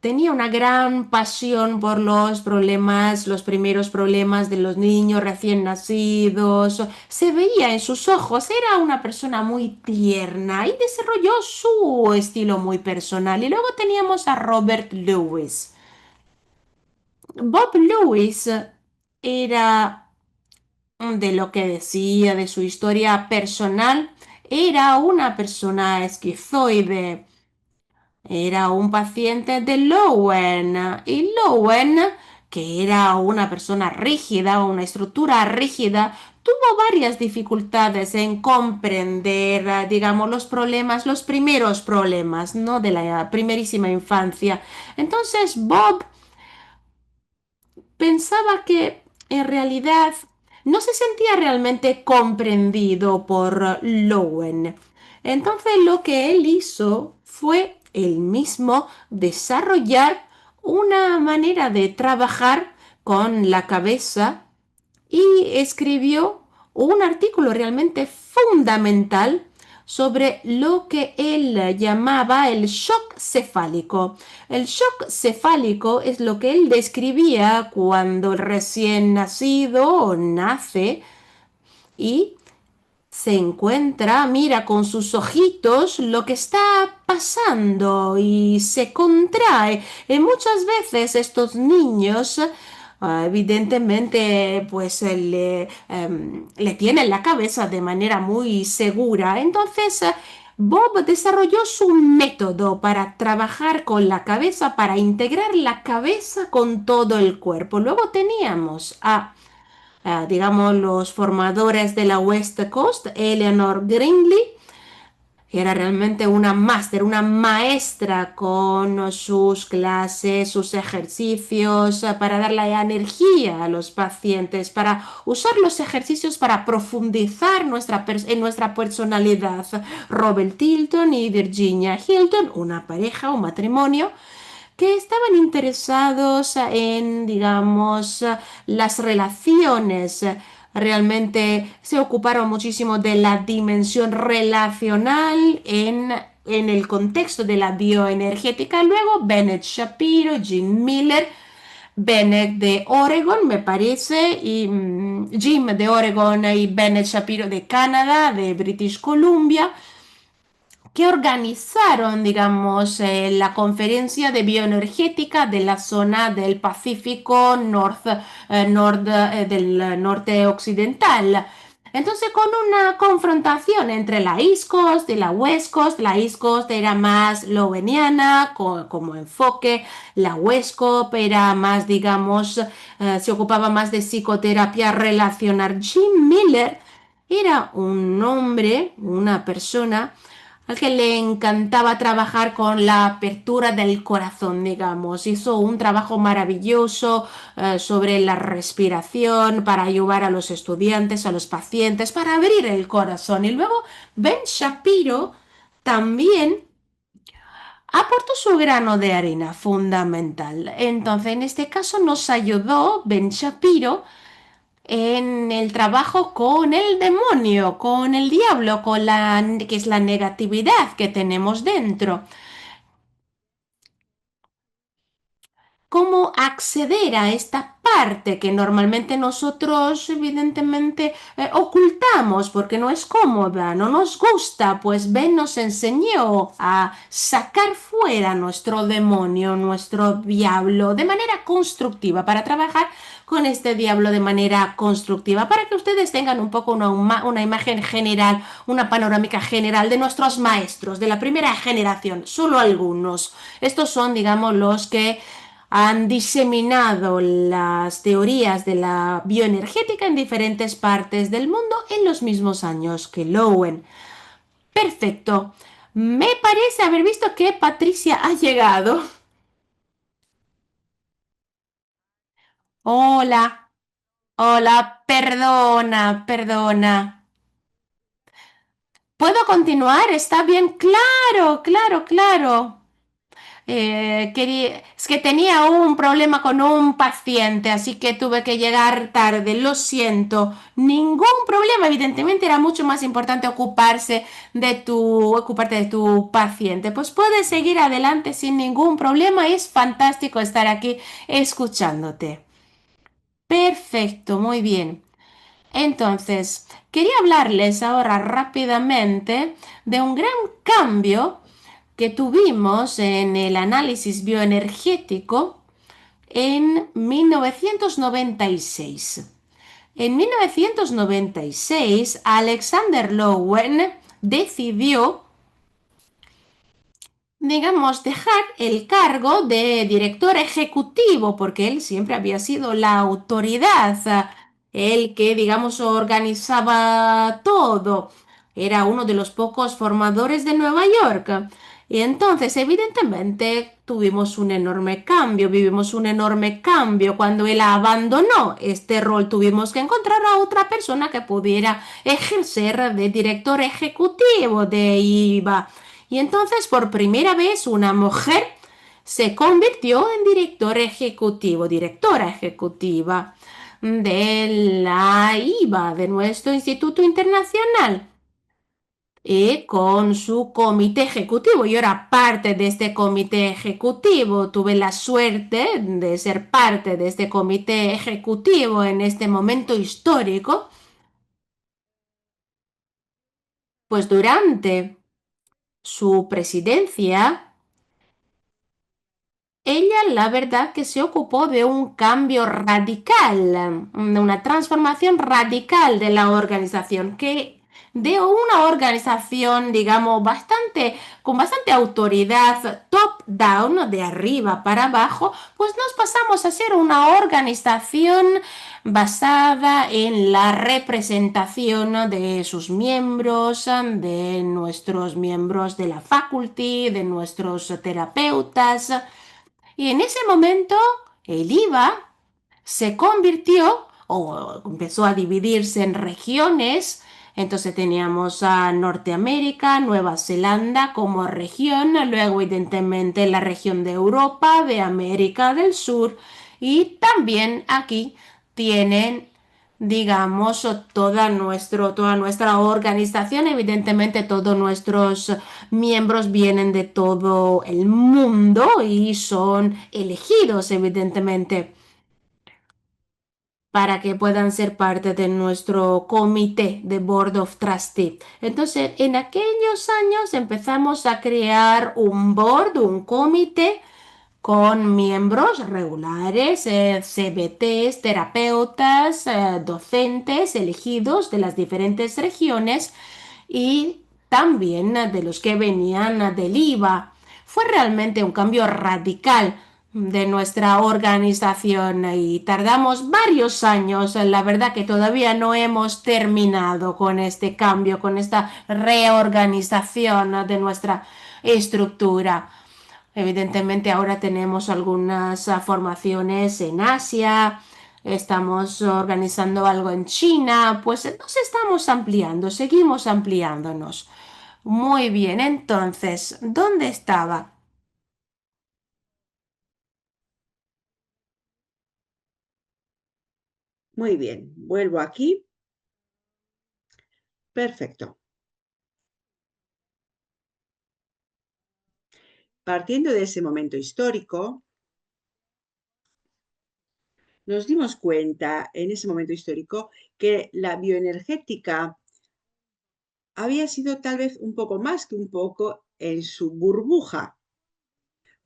tenía una gran pasión por los problemas, los primeros problemas de los niños recién nacidos. Se veía en sus ojos, era una persona muy tierna y desarrolló su estilo muy personal. Y luego teníamos a Robert Lewis. Bob Lewis era de lo que decía de su historia personal, era una persona esquizoide. Era un paciente de Lowen y Lowen, que era una persona rígida, una estructura rígida, tuvo varias dificultades en comprender, digamos, los problemas, los primeros problemas, ¿no? De la primerísima infancia. Entonces Bob pensaba que en realidad no se sentía realmente comprendido por Lowen. Entonces lo que él hizo fue él mismo desarrollar una manera de trabajar con la cabeza y escribió un artículo realmente fundamental sobre lo que él llamaba el shock cefálico. El shock cefálico es lo que él describía cuando el recién nacido nace y se encuentra, mira con sus ojitos lo que está pasando y se contrae. Y muchas veces estos niños, evidentemente, pues le tienen la cabeza de manera muy segura. Entonces, Bob desarrolló su método para trabajar con la cabeza, para integrar la cabeza con todo el cuerpo. Luego teníamos digamos, los formadores de la West Coast, Eleanor Grinley, que era realmente una máster, una maestra con sus clases, sus ejercicios, para dar la energía a los pacientes, para usar los ejercicios para profundizar en nuestra personalidad. Robert Tilton y Virginia Hilton, una pareja, un matrimonio, que estaban interesados en, digamos, las relaciones. Realmente se ocuparon muchísimo de la dimensión relacional en el contexto de la bioenergética. Luego Bennett Shapiro, Jim Miller, Bennett de Oregon, me parece, y Jim de Oregon y Bennett Shapiro de Canadá, de British Columbia, que organizaron, digamos, la conferencia de bioenergética de la zona del Pacífico del norte occidental. Entonces, con una confrontación entre la East Coast y la West Coast, la East Coast era más loweniana como enfoque, la West Coast era más, digamos, se ocupaba más de psicoterapia relacional. Jim Miller era un hombre, una persona al que le encantaba trabajar con la apertura del corazón, digamos. Hizo un trabajo maravilloso sobre la respiración para ayudar a los estudiantes, a los pacientes, para abrir el corazón. Y luego Ben Shapiro también aportó su grano de arena fundamental. Entonces, en este caso nos ayudó Ben Shapiro en el trabajo con el demonio, con el diablo, que es la negatividad que tenemos dentro. Cómo acceder a esta parte que normalmente nosotros evidentemente ocultamos porque no es cómoda, no nos gusta, pues Ben nos enseñó a sacar fuera nuestro demonio, nuestro diablo de manera constructiva para trabajar con este diablo de manera constructiva para que ustedes tengan un poco una imagen general, una panorámica general de nuestros maestros de la primera generación, solo algunos. Estos son, digamos, los que han diseminado las teorías de la bioenergética en diferentes partes del mundo en los mismos años que Lowen. Perfecto. Me parece haber visto que Patricia ha llegado. Hola, hola, perdona, perdona. ¿Puedo continuar? ¿Está bien? Claro, claro, claro. Es que tenía un problema con un paciente, así que tuve que llegar tarde, lo siento. Ningún problema, evidentemente era mucho más importante ocuparte de tu paciente. Pues puedes seguir adelante sin ningún problema, es fantástico estar aquí escuchándote. Perfecto, muy bien. Entonces, quería hablarles ahora rápidamente de un gran cambio que tuvimos en el análisis bioenergético en 1996. En 1996, Alexander Lowen decidió, digamos, dejar el cargo de director ejecutivo, porque él siempre había sido la autoridad, el que, digamos, organizaba todo. Era uno de los pocos formadores de Nueva York. Y entonces, evidentemente, tuvimos un enorme cambio, vivimos un enorme cambio. Cuando él abandonó este rol, tuvimos que encontrar a otra persona que pudiera ejercer de director ejecutivo de IVA. Y entonces, por primera vez, una mujer se convirtió en director ejecutivo, directora ejecutiva de la IVA, de nuestro Instituto Internacional y con su comité ejecutivo. Yo era parte de este comité ejecutivo, tuve la suerte de ser parte de este comité ejecutivo en este momento histórico, pues durante su presidencia ella, la verdad, que se ocupó de un cambio radical, de una transformación radical de la organización, que de una organización, digamos, con bastante autoridad top-down, de arriba para abajo, pues nos pasamos a ser una organización basada en la representación de sus miembros, de nuestros miembros de la faculty, de nuestros terapeutas. Y en ese momento el IVA se convirtió o empezó a dividirse en regiones. Entonces teníamos a Norteamérica, Nueva Zelanda como región, luego evidentemente la región de Europa, de América del Sur y también aquí tienen, digamos, toda nuestra organización, evidentemente todos nuestros miembros vienen de todo el mundo y son elegidos, evidentemente, para que puedan ser parte de nuestro comité de Board of Trustees. Entonces, en aquellos años empezamos a crear un board, un comité con miembros regulares, CBTs, terapeutas, docentes elegidos de las diferentes regiones y también de los que venían del IVA. Fue realmente un cambio radical de nuestra organización y tardamos varios años. La verdad que todavía no hemos terminado con este cambio, con esta reorganización de nuestra estructura. Evidentemente ahora tenemos algunas formaciones en Asia, estamos organizando algo en China, pues nos estamos ampliando, seguimos ampliándonos. Muy bien, entonces, ¿dónde estaba? Muy bien, vuelvo aquí. Perfecto. Partiendo de ese momento histórico, nos dimos cuenta en ese momento histórico que la bioenergética había sido tal vez un poco más que un poco en su burbuja,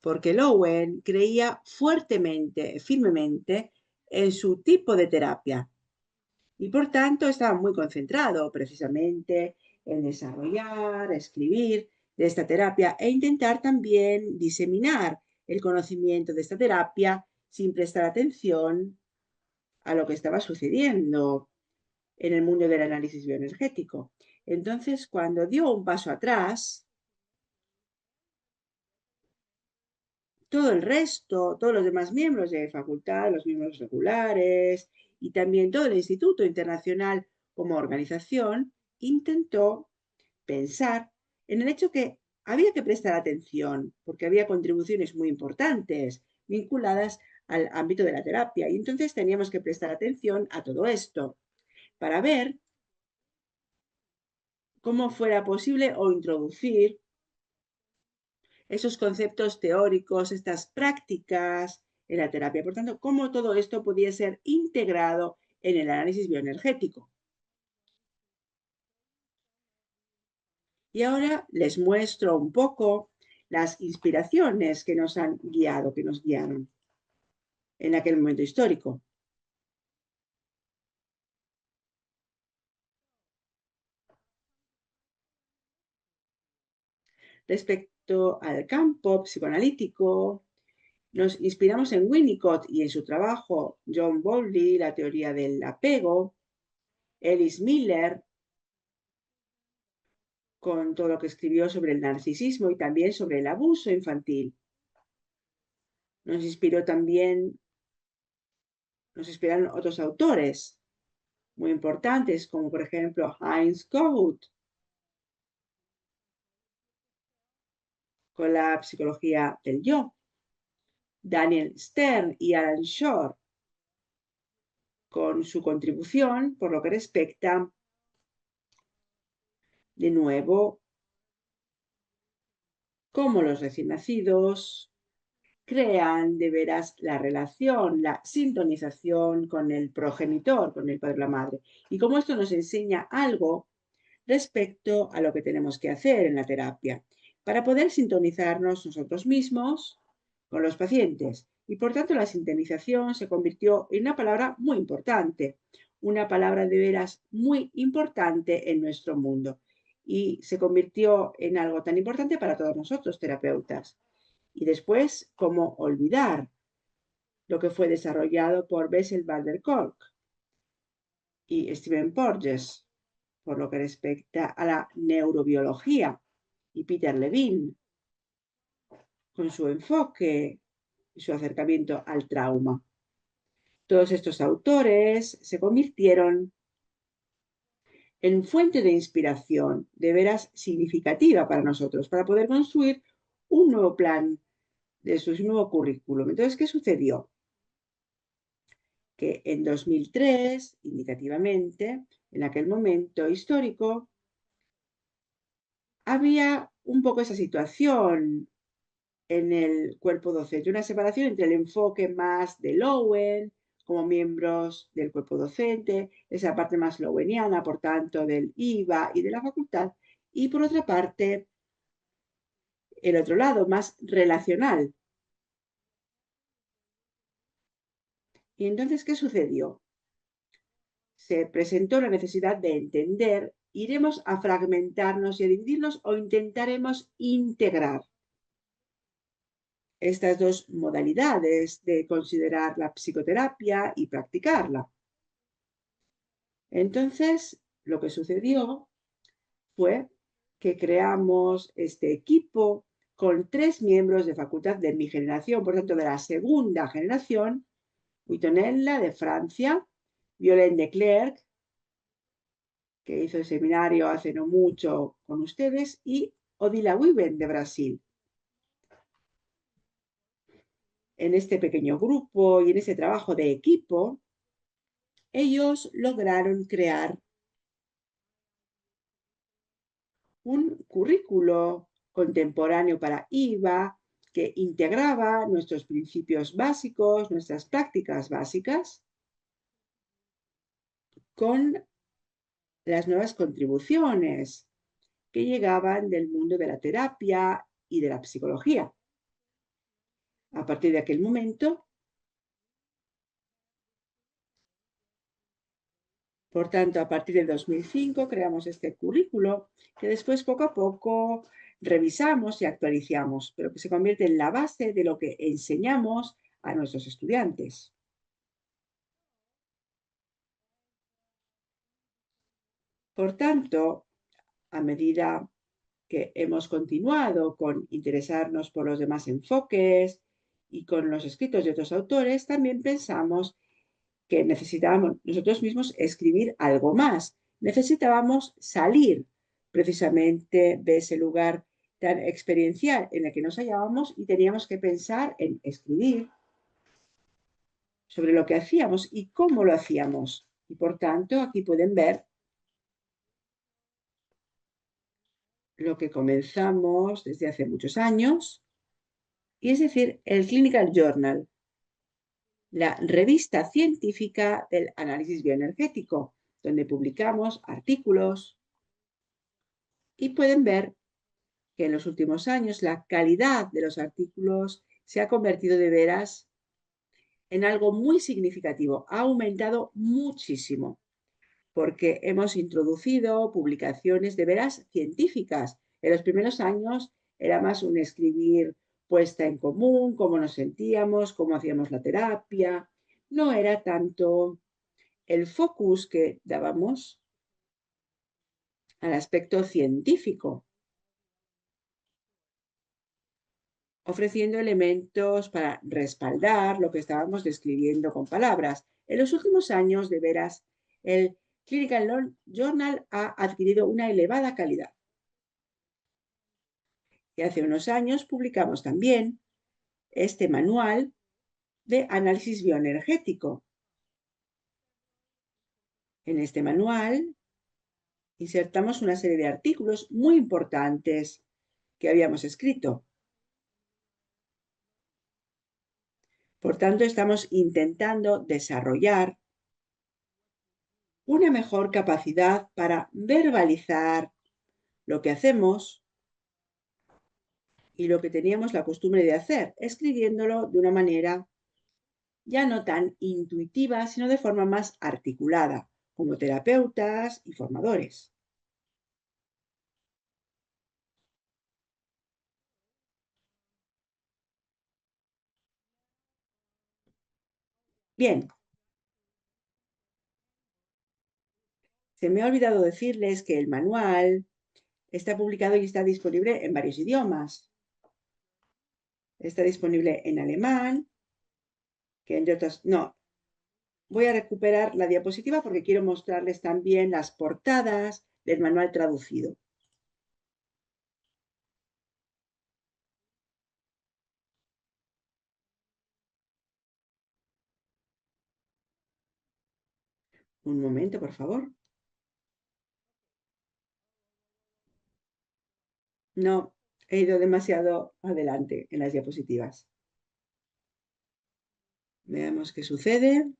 porque Lowen creía fuertemente, firmemente en su tipo de terapia y por tanto estaba muy concentrado precisamente en desarrollar, escribir de esta terapia e intentar también diseminar el conocimiento de esta terapia sin prestar atención a lo que estaba sucediendo en el mundo del análisis bioenergético. Entonces, cuando dio un paso atrás, todo el resto, todos los demás miembros de facultad, los miembros regulares y también todo el Instituto Internacional como organización, intentó pensar en el hecho que había que prestar atención porque había contribuciones muy importantes vinculadas al ámbito de la terapia y entonces teníamos que prestar atención a todo esto para ver cómo fuera posible o introducir esos conceptos teóricos, estas prácticas en la terapia. Por tanto, cómo todo esto podía ser integrado en el análisis bioenergético. Y ahora les muestro un poco las inspiraciones que nos han guiado, que nos guiaron en aquel momento histórico. Respecto al campo psicoanalítico, nos inspiramos en Winnicott y en su trabajo John Bowlby, la teoría del apego, Ellis Miller, con todo lo que escribió sobre el narcisismo y también sobre el abuso infantil. Nos inspiraron otros autores muy importantes, como por ejemplo Heinz Kohut, con la psicología del yo, Daniel Stern y Alan Shore, con su contribución por lo que respecta, de nuevo, cómo los recién nacidos crean de veras la relación, la sintonización con el progenitor, con el padre o la madre. Y cómo esto nos enseña algo respecto a lo que tenemos que hacer en la terapia para poder sintonizarnos nosotros mismos con los pacientes. Y por tanto la sintonización se convirtió en una palabra muy importante, una palabra de veras muy importante en nuestro mundo. Y se convirtió en algo tan importante para todos nosotros, terapeutas. Y después, cómo olvidar lo que fue desarrollado por Bessel van der Kolk y Stephen Porges, por lo que respecta a la neurobiología, y Peter Levine, con su enfoque y su acercamiento al trauma. Todos estos autores se convirtieron en fuente de inspiración de veras significativa para nosotros, para poder construir un nuevo plan de su nuevo currículum. Entonces, ¿qué sucedió? Que en 2003, indicativamente, en aquel momento histórico, había un poco esa situación en el cuerpo docente, una separación entre el enfoque más de Lowen como miembros del cuerpo docente, esa parte más loweniana, por tanto, del IVA y de la facultad, y por otra parte, el otro lado, más relacional. Y entonces, ¿qué sucedió? Se presentó la necesidad de entender, iremos a fragmentarnos y a dividirnos o intentaremos integrar estas dos modalidades de considerar la psicoterapia y practicarla. Entonces, lo que sucedió fue que creamos este equipo con 3 miembros de facultad de mi generación, por tanto, de la segunda generación, Huitonella de Francia, Violaine de Klerk, que hizo el seminario hace no mucho con ustedes, y Odila Wiben de Brasil. En este pequeño grupo y en ese trabajo de equipo, ellos lograron crear un currículo contemporáneo para IVA que integraba nuestros principios básicos, nuestras prácticas básicas, con las nuevas contribuciones que llegaban del mundo de la terapia y de la psicología. A partir de aquel momento, por tanto, a partir del 2005 creamos este currículo que después poco a poco revisamos y actualizamos, pero que se convierte en la base de lo que enseñamos a nuestros estudiantes. Por tanto, a medida que hemos continuado con interesarnos por los demás enfoques y con los escritos de otros autores, también pensamos que necesitábamos nosotros mismos escribir algo más. Necesitábamos salir precisamente de ese lugar tan experiencial en el que nos hallábamos y teníamos que pensar en escribir sobre lo que hacíamos y cómo lo hacíamos. Y por tanto, aquí pueden ver lo que comenzamos desde hace muchos años, y es decir, el Clinical Journal, la revista científica del análisis bioenergético, donde publicamos artículos, y pueden ver que en los últimos años la calidad de los artículos se ha convertido de veras en algo muy significativo, ha aumentado muchísimo, porque hemos introducido publicaciones de veras científicas. En los primeros años era más un escribir puesta en común, cómo nos sentíamos, cómo hacíamos la terapia. No era tanto el focus que dábamos al aspecto científico, ofreciendo elementos para respaldar lo que estábamos describiendo con palabras. En los últimos años, de veras, el Clinical Journal ha adquirido una elevada calidad. Y hace unos años publicamos también este manual de análisis bioenergético. En este manual insertamos una serie de artículos muy importantes que habíamos escrito. Por tanto, estamos intentando desarrollar una mejor capacidad para verbalizar lo que hacemos y lo que teníamos la costumbre de hacer, escribiéndolo de una manera ya no tan intuitiva, sino de forma más articulada, como terapeutas y formadores. Bien, se me ha olvidado decirles que el manual está publicado y está disponible en varios idiomas. Está disponible en alemán, que entre otras... No, voy a recuperar la diapositiva porque quiero mostrarles también las portadas del manual traducido. Un momento, por favor. No, he ido demasiado adelante en las diapositivas. Veamos qué sucede.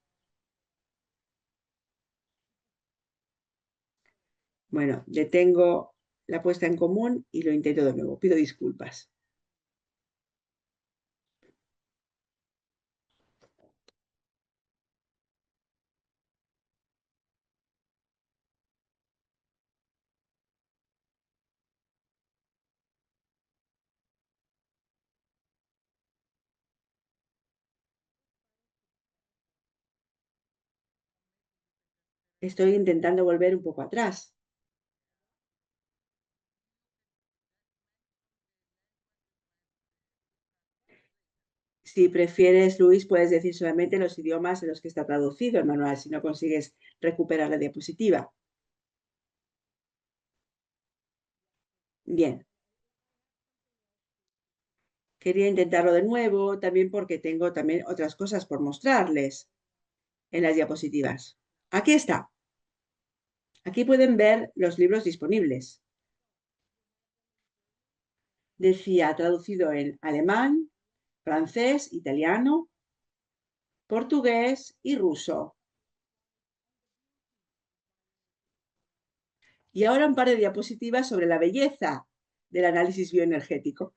Bueno, detengo la puesta en común y lo intento de nuevo. Pido disculpas. Estoy intentando volver un poco atrás. Si prefieres, Luis, puedes decir solamente los idiomas en los que está traducido el manual, si no consigues recuperar la diapositiva. Bien. Quería intentarlo de nuevo, también porque tengo también otras cosas por mostrarles en las diapositivas. Aquí está. Aquí pueden ver los libros disponibles. Decía traducido en alemán, francés, italiano, portugués y ruso. Y ahora un par de diapositivas sobre la belleza del análisis bioenergético.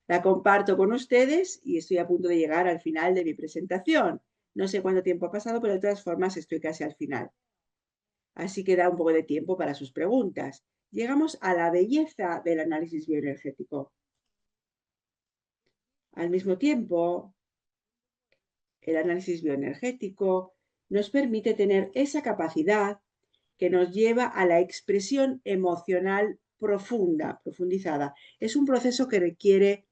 La comparto con ustedes y estoy a punto de llegar al final de mi presentación. No sé cuánto tiempo ha pasado, pero de todas formas estoy casi al final. Así que da un poco de tiempo para sus preguntas. Llegamos a la belleza del análisis bioenergético. Al mismo tiempo, el análisis bioenergético nos permite tener esa capacidad que nos lleva a la expresión emocional profunda, profundizada. Es un proceso que requiere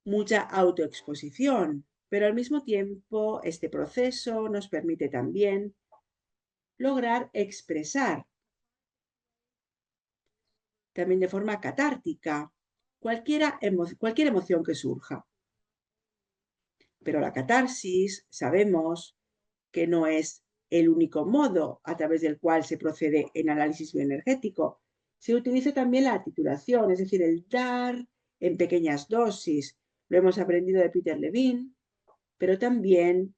mucha autoexposición, pero al mismo tiempo este proceso nos permite también lograr expresar también de forma catártica cualquier emoción que surja. Pero la catarsis sabemos que no es el único modo a través del cual se procede en análisis bioenergético. Se utiliza también la titulación, es decir, el dar en pequeñas dosis. Lo hemos aprendido de Peter Levine, pero también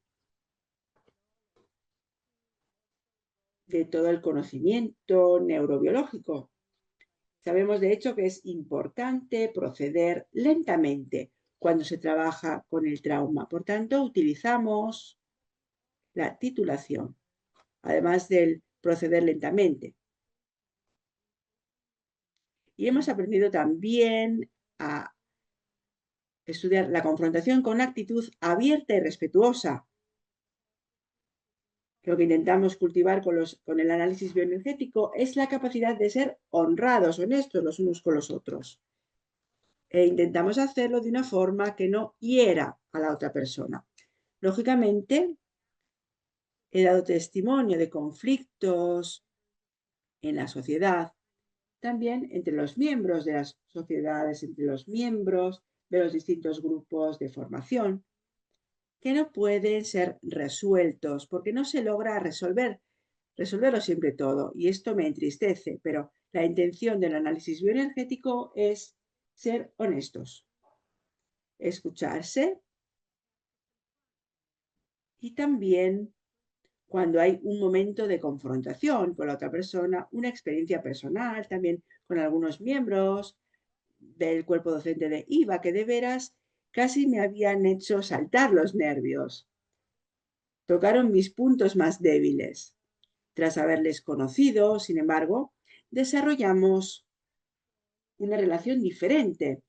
de todo el conocimiento neurobiológico. Sabemos, de hecho, que es importante proceder lentamente cuando se trabaja con el trauma. Por tanto, utilizamos la titulación, además del proceder lentamente. Y hemos aprendido también a estudiar la confrontación con actitud abierta y respetuosa. Lo que intentamos cultivar con el análisis bioenergético es la capacidad de ser honrados, honestos los unos con los otros. E intentamos hacerlo de una forma que no hiera a la otra persona. Lógicamente, he dado testimonio de conflictos en la sociedad, también entre los miembros de las sociedades, entre los miembros de los distintos grupos de formación, que no pueden ser resueltos porque no se logra resolverlo siempre todo. Y esto me entristece, pero la intención del análisis bioenergético es ser honestos, escucharse y también cuando hay un momento de confrontación con la otra persona, una experiencia personal también con algunos miembros del cuerpo docente de IVA que de veras casi me habían hecho saltar los nervios. Tocaron mis puntos más débiles. Tras haberles conocido, sin embargo, desarrollamos una relación diferente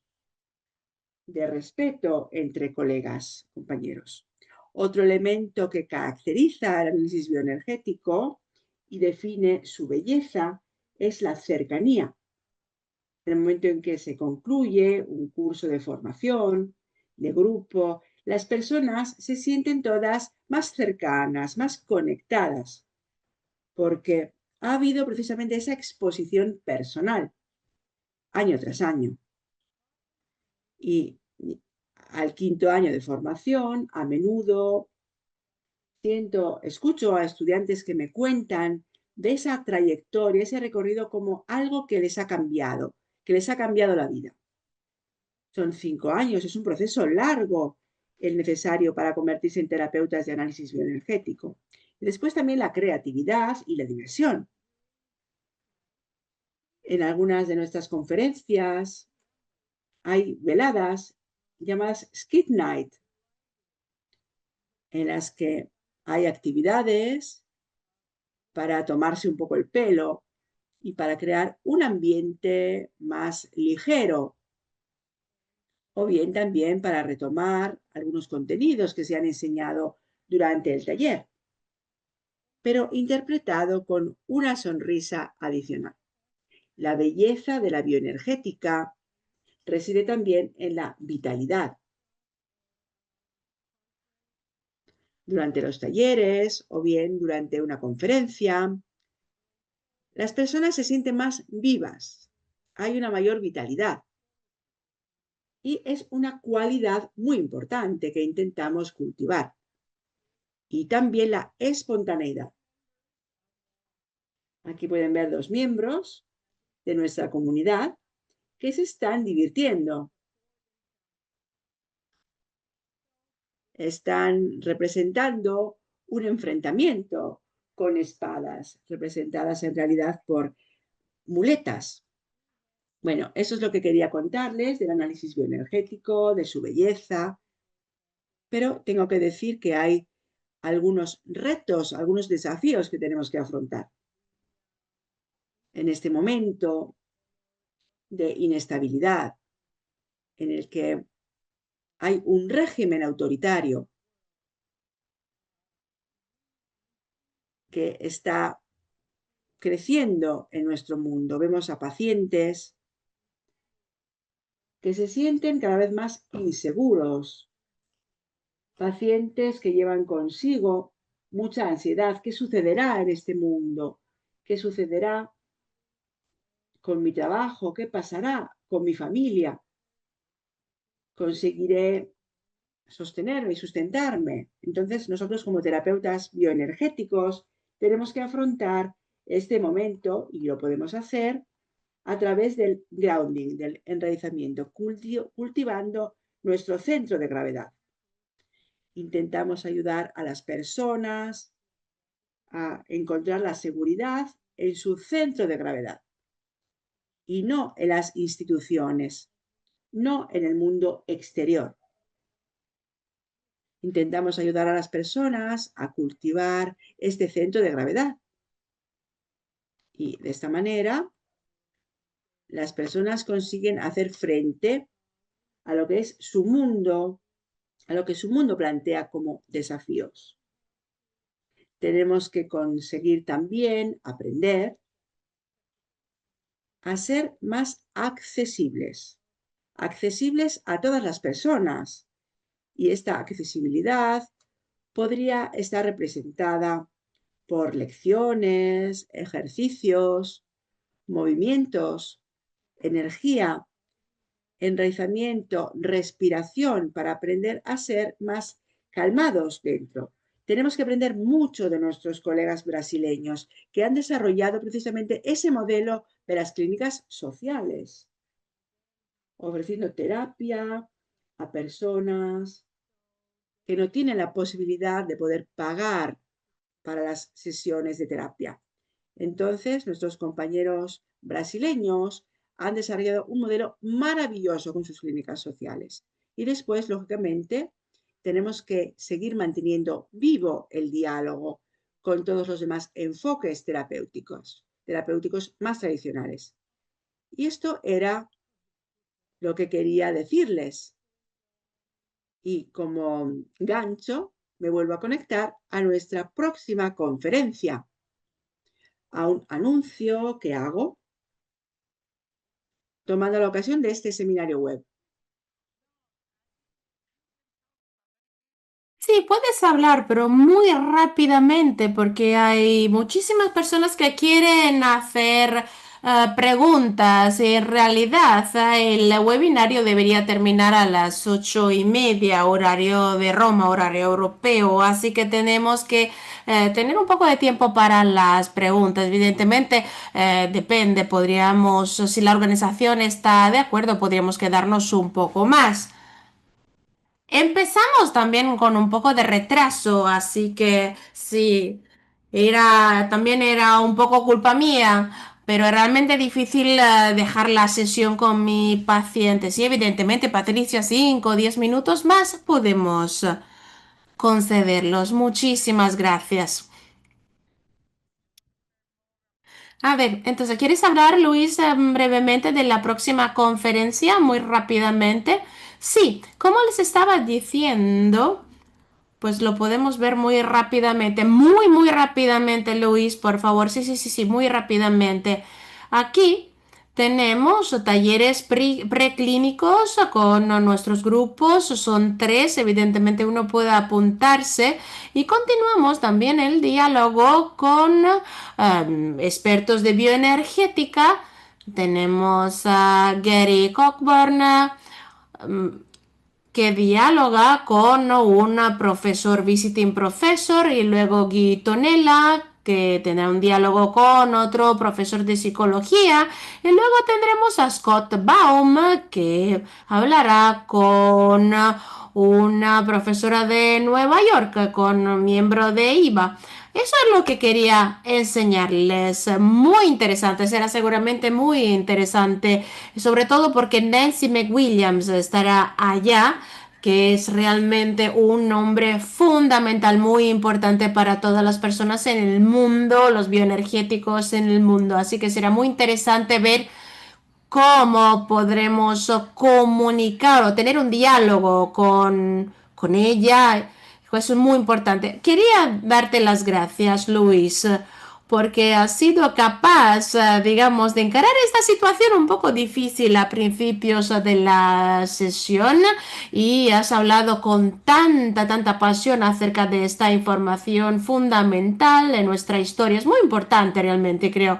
de respeto entre colegas, compañeros. Otro elemento que caracteriza el análisis bioenergético y define su belleza es la cercanía. En el momento en que se concluye un curso de formación, de grupo, las personas se sienten todas más cercanas, más conectadas, porque ha habido precisamente esa exposición personal, año tras año. Y al quinto año de formación, a menudo escucho a estudiantes que me cuentan de esa trayectoria, ese recorrido como algo que les ha cambiado la vida. Son 5 años, es un proceso largo el necesario para convertirse en terapeutas de análisis bioenergético. Y después también la creatividad y la diversión. En algunas de nuestras conferencias hay veladas llamadas Skid Night, en las que hay actividades para tomarse un poco el pelo y para crear un ambiente más ligero, o bien también para retomar algunos contenidos que se han enseñado durante el taller, pero interpretado con una sonrisa adicional. La belleza de la bioenergética reside también en la vitalidad. Durante los talleres o bien durante una conferencia, las personas se sienten más vivas, hay una mayor vitalidad y es una cualidad muy importante que intentamos cultivar. Y también la espontaneidad. Aquí pueden ver dos miembros de nuestra comunidad que se están divirtiendo. Están representando un enfrentamiento con espadas, representadas en realidad por muletas. Bueno, eso es lo que quería contarles del análisis bioenergético, de su belleza, pero tengo que decir que hay algunos retos, algunos desafíos que tenemos que afrontar. En este momento de inestabilidad, en el que hay un régimen autoritario que está creciendo en nuestro mundo. Vemos a pacientes que se sienten cada vez más inseguros, pacientes que llevan consigo mucha ansiedad. ¿Qué sucederá en este mundo? ¿Qué sucederá con mi trabajo? ¿Qué pasará con mi familia? ¿Conseguiré sostenerme y sustentarme? Entonces, nosotros como terapeutas bioenergéticos tenemos que afrontar este momento y lo podemos hacer a través del grounding, del enraizamiento, cultivando nuestro centro de gravedad. Intentamos ayudar a las personas a encontrar la seguridad en su centro de gravedad y no en las instituciones, no en el mundo exterior. Intentamos ayudar a las personas a cultivar este centro de gravedad. Y de esta manera, las personas consiguen hacer frente a lo que es su mundo, a lo que su mundo plantea como desafíos. tenemos que conseguir también aprender a ser más accesibles a todas las personas. Y esta accesibilidad podría estar representada por lecciones, ejercicios, movimientos, energía, enraizamiento, respiración para aprender a ser más calmados dentro. Tenemos que aprender mucho de nuestros colegas brasileños que han desarrollado precisamente ese modelo de las clínicas sociales, ofreciendo terapia a personas que no tienen la posibilidad de poder pagar para las sesiones de terapia. Entonces, nuestros compañeros brasileños han desarrollado un modelo maravilloso con sus clínicas sociales. Y después, lógicamente, tenemos que seguir manteniendo vivo el diálogo con todos los demás enfoques terapéuticos más tradicionales. Y esto era lo que quería decirles. Y como gancho, me vuelvo a conectar a nuestra próxima conferencia, a un anuncio que hago tomando la ocasión de este seminario web. Sí, puedes hablar, pero muy rápidamente, porque hay muchísimas personas que quieren hacer preguntas. En realidad, el webinario debería terminar a las 8:30, horario de Roma, horario europeo, así que tenemos que tener un poco de tiempo para las preguntas. Evidentemente, depende, podríamos, si la organización está de acuerdo, podríamos quedarnos un poco más. Empezamos también con un poco de retraso, así que sí, también era un poco culpa mía, pero es realmente difícil dejar la sesión con mi paciente. Sí, evidentemente, Patricia, 5 o 10 minutos más podemos concederlos. Muchísimas gracias. A ver, entonces, ¿quieres hablar, Luis, brevemente de la próxima conferencia, muy rápidamente? Sí, como les estaba diciendo. Pues lo podemos ver muy rápidamente, Luis, por favor. Sí, sí, sí, sí, muy rápidamente. Aquí tenemos talleres preclínicos con nuestros grupos, son tres, evidentemente uno puede apuntarse y continuamos también el diálogo con expertos de bioenergética. Tenemos a Gary Cockburn, que dialoga con un profesor visiting professor y luego Guy Tonella que tendrá un diálogo con otro profesor de psicología y luego tendremos a Scott Baum que hablará con una profesora de Nueva York, con un miembro de IVA. Eso es lo que quería enseñarles. Muy interesante, será seguramente muy interesante, sobre todo porque Nancy McWilliams estará allá, que es realmente un nombre fundamental, muy importante para todas las personas en el mundo, los bioenergéticos en el mundo. Así que será muy interesante ver cómo podremos comunicar o tener un diálogo con ella. Eso es muy importante. Quería darte las gracias, Luis, porque has sido capaz, digamos, de encarar esta situación un poco difícil a principios de la sesión y has hablado con tanta pasión acerca de esta información fundamental en nuestra historia. Es muy importante realmente, creo.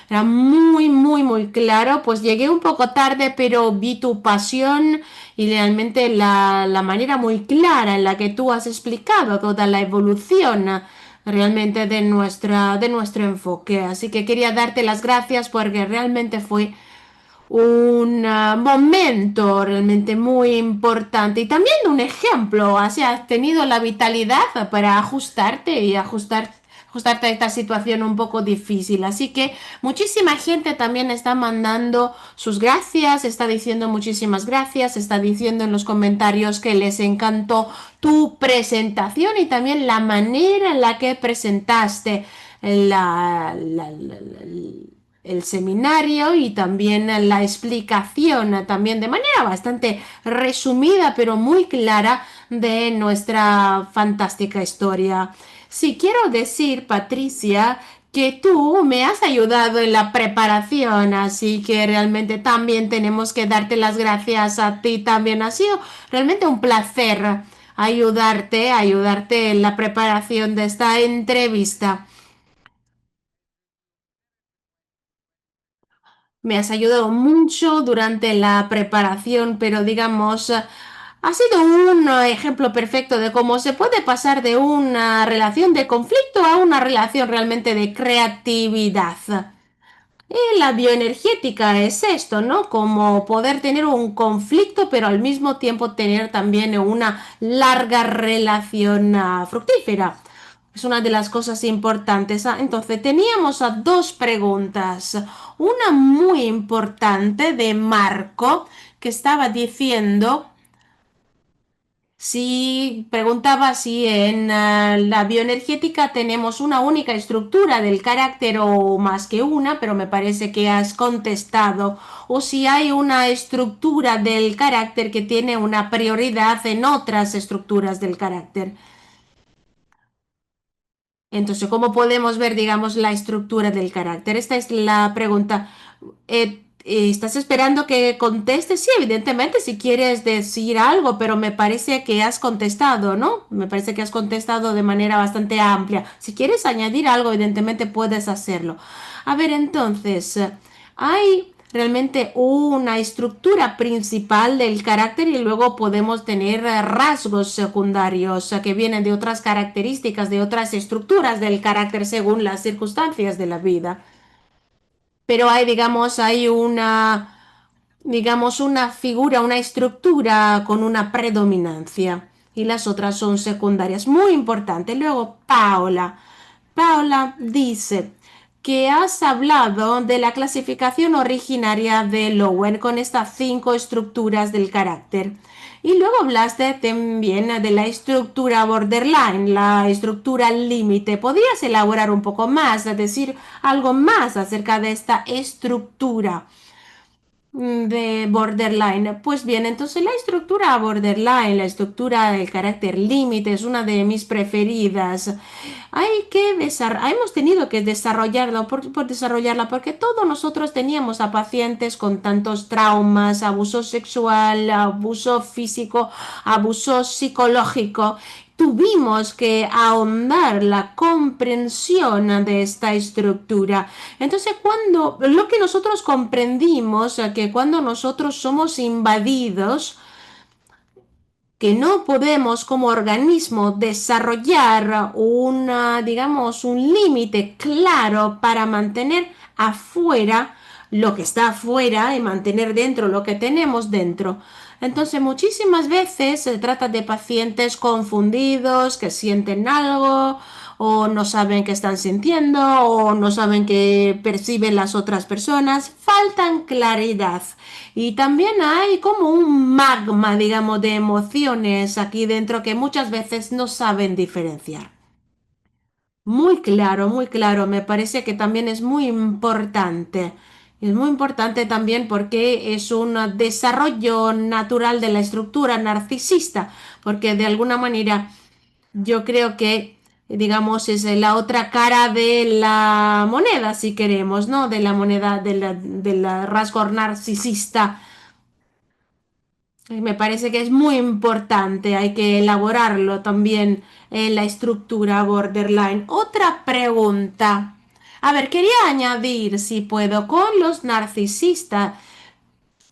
Era muy claro. Pues llegué un poco tarde, pero vi tu pasión y realmente la manera muy clara en la que tú has explicado toda la evolución realmente de nuestro enfoque. Así que quería darte las gracias porque realmente fue un momento realmente muy importante y también un ejemplo, así has tenido la vitalidad para ajustarte y ajustarte a esta situación un poco difícil. Así que muchísima gente también está mandando sus gracias, está diciendo muchísimas gracias, está diciendo en los comentarios que les encantó tu presentación y también la manera en la que presentaste el seminario y también la explicación, también de manera bastante resumida pero muy clara de nuestra fantástica historia. Sí, quiero decir, Patricia, que tú me has ayudado en la preparación, así que realmente también tenemos que darte las gracias a ti también. Ha sido realmente un placer ayudarte en la preparación de esta entrevista. Me has ayudado mucho durante la preparación, pero digamos, ha sido un ejemplo perfecto de cómo se puede pasar de una relación de conflicto a una relación realmente de creatividad. Y la bioenergética es esto, ¿no? Como poder tener un conflicto, pero al mismo tiempo tener también una larga relación fructífera. Es una de las cosas importantes. Entonces, teníamos dos preguntas. Una muy importante de Marco, que estaba diciendo si preguntaba si en la bioenergética tenemos una única estructura del carácter o más que una, pero me parece que has contestado, o si hay una estructura del carácter que tiene una prioridad en otras estructuras del carácter. Entonces, ¿cómo podemos ver, digamos, la estructura del carácter? Esta es la pregunta. ¿Estás esperando que conteste? Sí, evidentemente, si quieres decir algo, pero me parece que has contestado, ¿no? Me parece que has contestado de manera bastante amplia. Si quieres añadir algo, evidentemente puedes hacerlo. A ver, entonces, hay realmente una estructura principal del carácter y luego podemos tener rasgos secundarios que vienen de otras características, de otras estructuras del carácter según las circunstancias de la vida. Pero hay, digamos, una figura, una estructura con una predominancia y las otras son secundarias. Muy importante. Luego, Paola. Paola dice que has hablado de la clasificación originaria de Lowen con estas cinco estructuras del carácter. Y luego hablaste también de la estructura borderline, la estructura límite. ¿Podrías elaborar un poco más, decir algo más acerca de esta estructura de borderline? Pues bien, entonces la estructura borderline, la estructura del carácter límite es una de mis preferidas. Hemos tenido que desarrollarla por desarrollarla porque todos nosotros teníamos a pacientes con tantos traumas, abuso sexual, abuso físico, abuso psicológico. Tuvimos que ahondar la comprensión de esta estructura. Entonces, cuando lo que nosotros comprendimos, que cuando nosotros somos invadidos, que no podemos como organismo desarrollar digamos, un límite claro para mantener afuera lo que está afuera y mantener dentro lo que tenemos dentro. Entonces, muchísimas veces se trata de pacientes confundidos que sienten algo o no saben qué están sintiendo o no saben qué perciben las otras personas. Faltan claridad. Y también hay como un magma, digamos, de emociones aquí dentro que muchas veces no saben diferenciar. Muy claro, me parece que también es muy importante. Es muy importante también porque es un desarrollo natural de la estructura narcisista, porque de alguna manera yo creo que, digamos, es la otra cara de la moneda, si queremos, ¿no? De la moneda del rasgo narcisista. Me parece que es muy importante, hay que elaborarlo también en la estructura borderline. Otra pregunta. A ver, quería añadir, si puedo, con los narcisistas.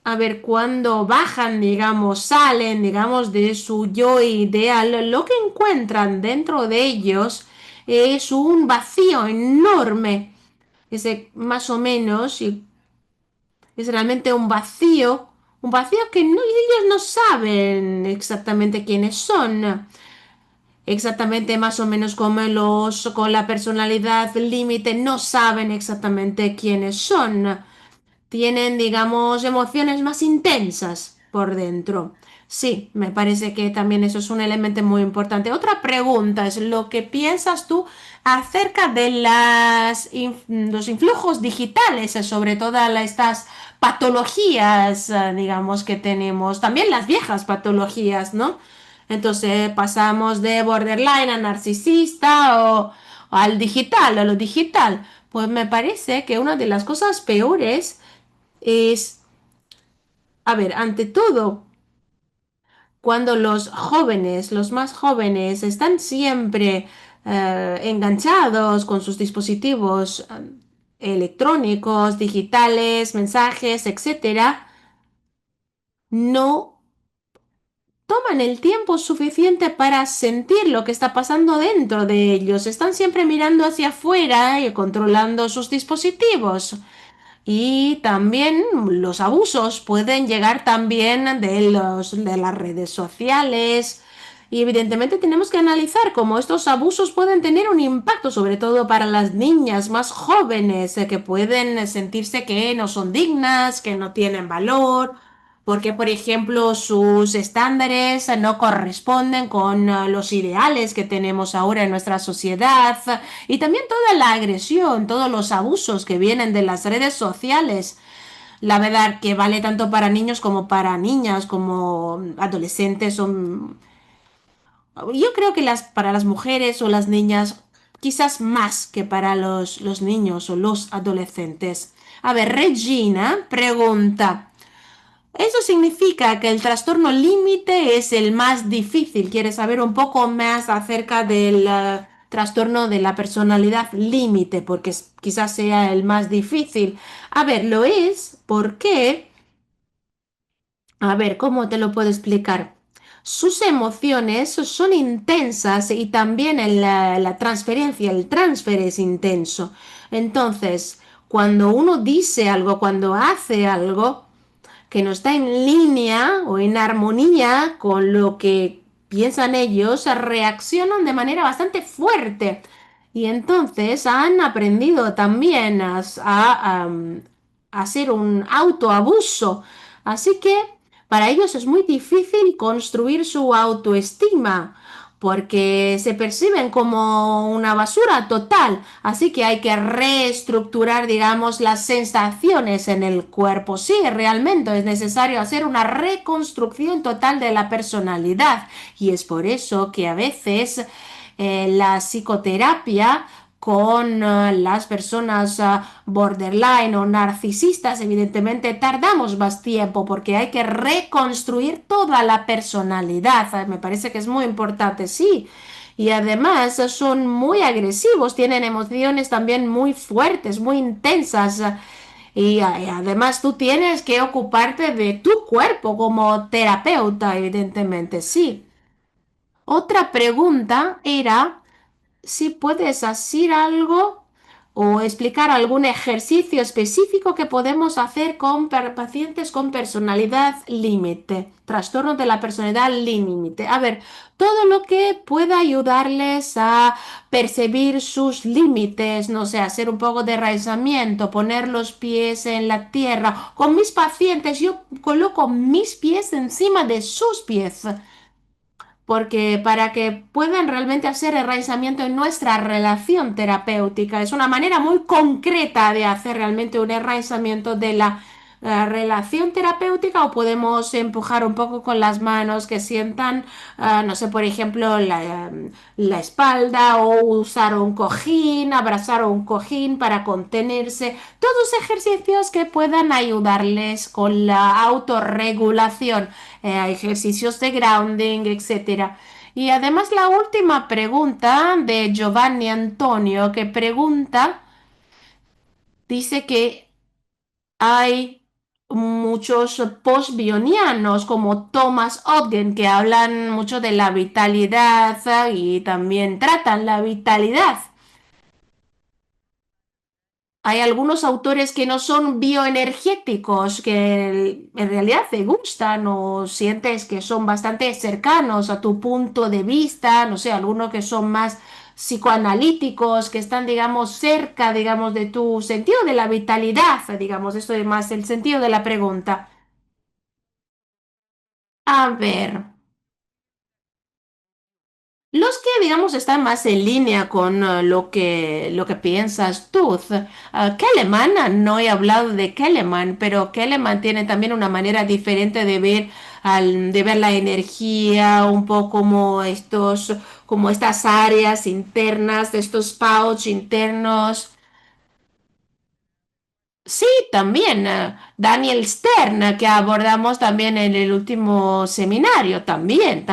A ver, cuando bajan, digamos, salen, digamos, de su yo ideal, lo que encuentran dentro de ellos es un vacío enorme. Ese más o menos, y es realmente un vacío que ellos no saben exactamente quiénes son, exactamente más o menos como los con la personalidad límite no saben exactamente quiénes son. Tienen, digamos, emociones más intensas por dentro. Sí, me parece que también eso es un elemento muy importante. Otra pregunta es lo que piensas tú acerca de los influjos digitales sobre todas estas patologías, digamos, que tenemos, también las viejas patologías, ¿no? Entonces pasamos de borderline a narcisista o al digital, a lo digital. Pues me parece que una de las cosas peores es, a ver, ante todo, cuando los jóvenes, los más jóvenes, están siempre enganchados con sus dispositivos electrónicos, digitales, mensajes, etcétera, no toman el tiempo suficiente para sentir lo que está pasando dentro de ellos. Están siempre mirando hacia afuera y controlando sus dispositivos. Y también los abusos pueden llegar también de las redes sociales. Y evidentemente tenemos que analizar cómo estos abusos pueden tener un impacto, sobre todo para las niñas más jóvenes, que pueden sentirse que no son dignas, que no tienen valor, porque, por ejemplo, sus estándares no corresponden con los ideales que tenemos ahora en nuestra sociedad. Y también toda la agresión, todos los abusos que vienen de las redes sociales. La verdad que vale tanto para niños como para niñas, como adolescentes. Yo creo que para las mujeres o las niñas, quizás más que para los niños o los adolescentes. A ver, Regina pregunta. Eso significa que el trastorno límite es el más difícil. ¿Quieres saber un poco más acerca del trastorno de la personalidad límite? Porque quizás sea el más difícil. A ver, lo es porque, a ver, ¿cómo te lo puedo explicar? Sus emociones son intensas y también en la transferencia, el transfer es intenso. Entonces, cuando uno dice algo, cuando hace algo, que no está en línea o en armonía con lo que piensan ellos, reaccionan de manera bastante fuerte. Y entonces han aprendido también a hacer un autoabuso. Así que para ellos es muy difícil construir su autoestima porque se perciben como una basura total. Así que hay que reestructurar, digamos, las sensaciones en el cuerpo. Sí, realmente es necesario hacer una reconstrucción total de la personalidad. Y es por eso que a veces la psicoterapia con las personas borderline o narcisistas, evidentemente tardamos más tiempo porque hay que reconstruir toda la personalidad. Me parece que es muy importante, sí. Y además son muy agresivos, tienen emociones también muy fuertes, muy intensas. Y además tú tienes que ocuparte de tu cuerpo como terapeuta, evidentemente, sí. Otra pregunta era si puedes hacer algo o explicar algún ejercicio específico que podemos hacer con pacientes con personalidad límite, trastorno de la personalidad límite. A ver, todo lo que pueda ayudarles a percibir sus límites, no sé, hacer un poco de enraizamiento, poner los pies en la tierra. Con mis pacientes yo coloco mis pies encima de sus pies porque para que puedan realmente hacer enraizamiento en nuestra relación terapéutica, es una manera muy concreta de hacer realmente un enraizamiento de la relación terapéutica o podemos empujar un poco con las manos que sientan, no sé, por ejemplo, la espalda o usar un cojín, abrazar un cojín para contenerse, todos ejercicios que puedan ayudarles con la autorregulación, ejercicios de grounding, etcétera. Y además la última pregunta de Giovanni Antonio que pregunta, dice que hay muchos postbionianos como Thomas Ogden que hablan mucho de la vitalidad y también tratan la vitalidad. Hay algunos autores que no son bioenergéticos, que en realidad te gustan o sientes que son bastante cercanos a tu punto de vista, no sé, algunos que son más psicoanalíticos, que están, digamos, cerca, digamos, de tu sentido de la vitalidad, digamos, esto es más el sentido de la pregunta. A ver. Los que, digamos, están más en línea con lo que piensas tú. Kelleman, no he hablado de Kelleman, pero Kelleman tiene también una manera diferente de ver de ver la energía, un poco como estas áreas internas, de estos pouch internos. Sí, también Daniel Stern, que abordamos también en el último seminario, también.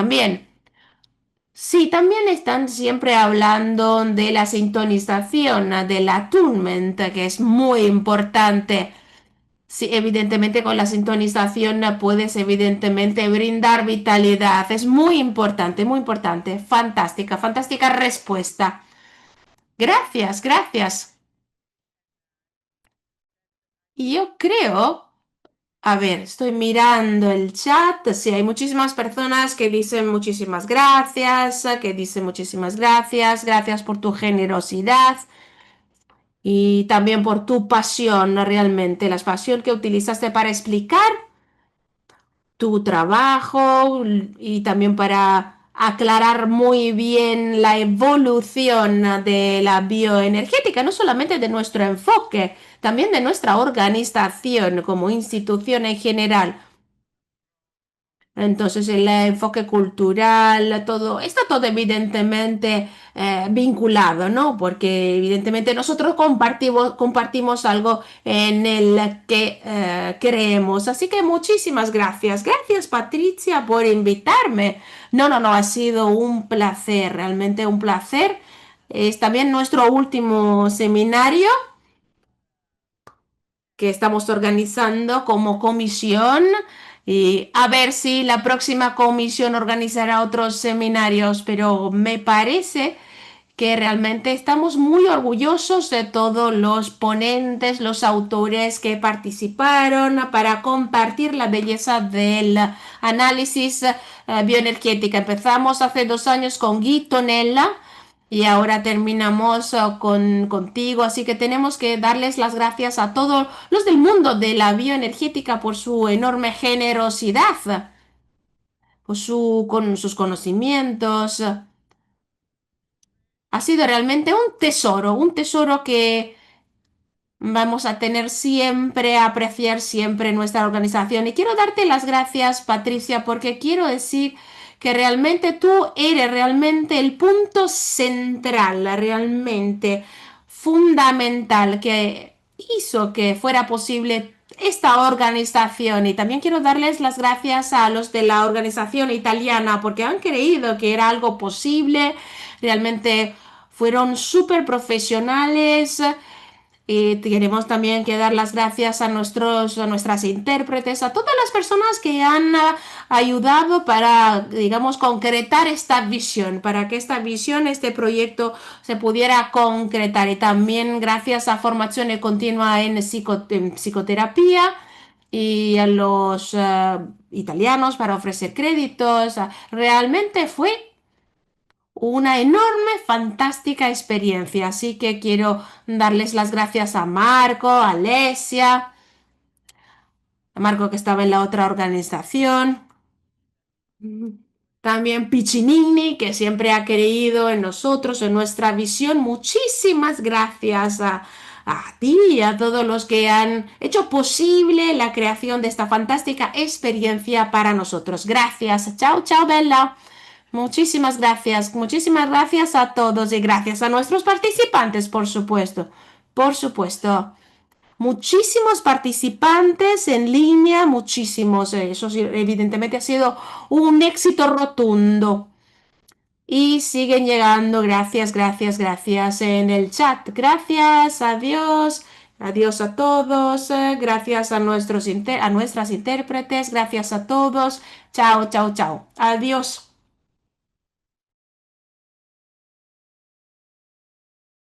Sí, también están siempre hablando de la sintonización, del attunement, que es muy importante. Sí, evidentemente con la sintonización puedes evidentemente brindar vitalidad. Es muy importante, muy importante. Fantástica, fantástica respuesta. Gracias, gracias. Y yo creo, a ver, estoy mirando el chat. Sí, hay muchísimas personas que dicen muchísimas gracias, que dicen muchísimas gracias, gracias por tu generosidad y también por tu pasión, realmente, la pasión que utilizaste para explicar tu trabajo y también para aclarar muy bien la evolución de la bioenergética, no solamente de nuestro enfoque, también de nuestra organización como institución en general. Entonces el enfoque cultural, todo, está todo evidentemente vinculado, ¿no? Porque evidentemente nosotros compartimos algo en el que creemos. Así que muchísimas gracias. Gracias, Patricia, por invitarme. No, ha sido un placer, realmente un placer. Es también nuestro último seminario que estamos organizando como comisión y a ver si la próxima comisión organizará otros seminarios, pero me parece que realmente estamos muy orgullosos de todos los ponentes, los autores que participaron para compartir la belleza del análisis bioenergética. Empezamos hace 2 años con Guy Tonella y ahora terminamos contigo, así que tenemos que darles las gracias a todos los del mundo de la bioenergética por su enorme generosidad, con sus conocimientos. Ha sido realmente un tesoro que vamos a tener siempre, a apreciar siempre nuestra organización. Y quiero darte las gracias, Patricia, porque quiero decir que realmente tú eres realmente el punto central, realmente fundamental que hizo que fuera posible esta organización. Y también quiero darles las gracias a los de la organización italiana porque han creído que era algo posible. Realmente fueron súper profesionales. Y queremos también que dar las gracias a nuestras intérpretes, a todas las personas que han ayudado para, digamos, concretar esta visión, para que esta visión, este proyecto se pudiera concretar. Y también gracias a formación continua en psicoterapia y a los italianos para ofrecer créditos. Realmente fue una enorme, fantástica experiencia. Así que quiero darles las gracias a Marco, a Alesia, a Marco que estaba en la otra organización. También Piccinini, que siempre ha creído en nosotros, en nuestra visión. Muchísimas gracias a ti y a todos los que han hecho posible la creación de esta fantástica experiencia para nosotros. Gracias. Chao, chao, Bella. Muchísimas gracias a todos y gracias a nuestros participantes, por supuesto, por supuesto. Muchísimos participantes en línea, muchísimos. Eso sí, evidentemente ha sido un éxito rotundo. Y siguen llegando, gracias en el chat. Gracias, adiós, adiós a todos, gracias a a nuestras intérpretes, gracias a todos. Chao, chao, chao. Adiós.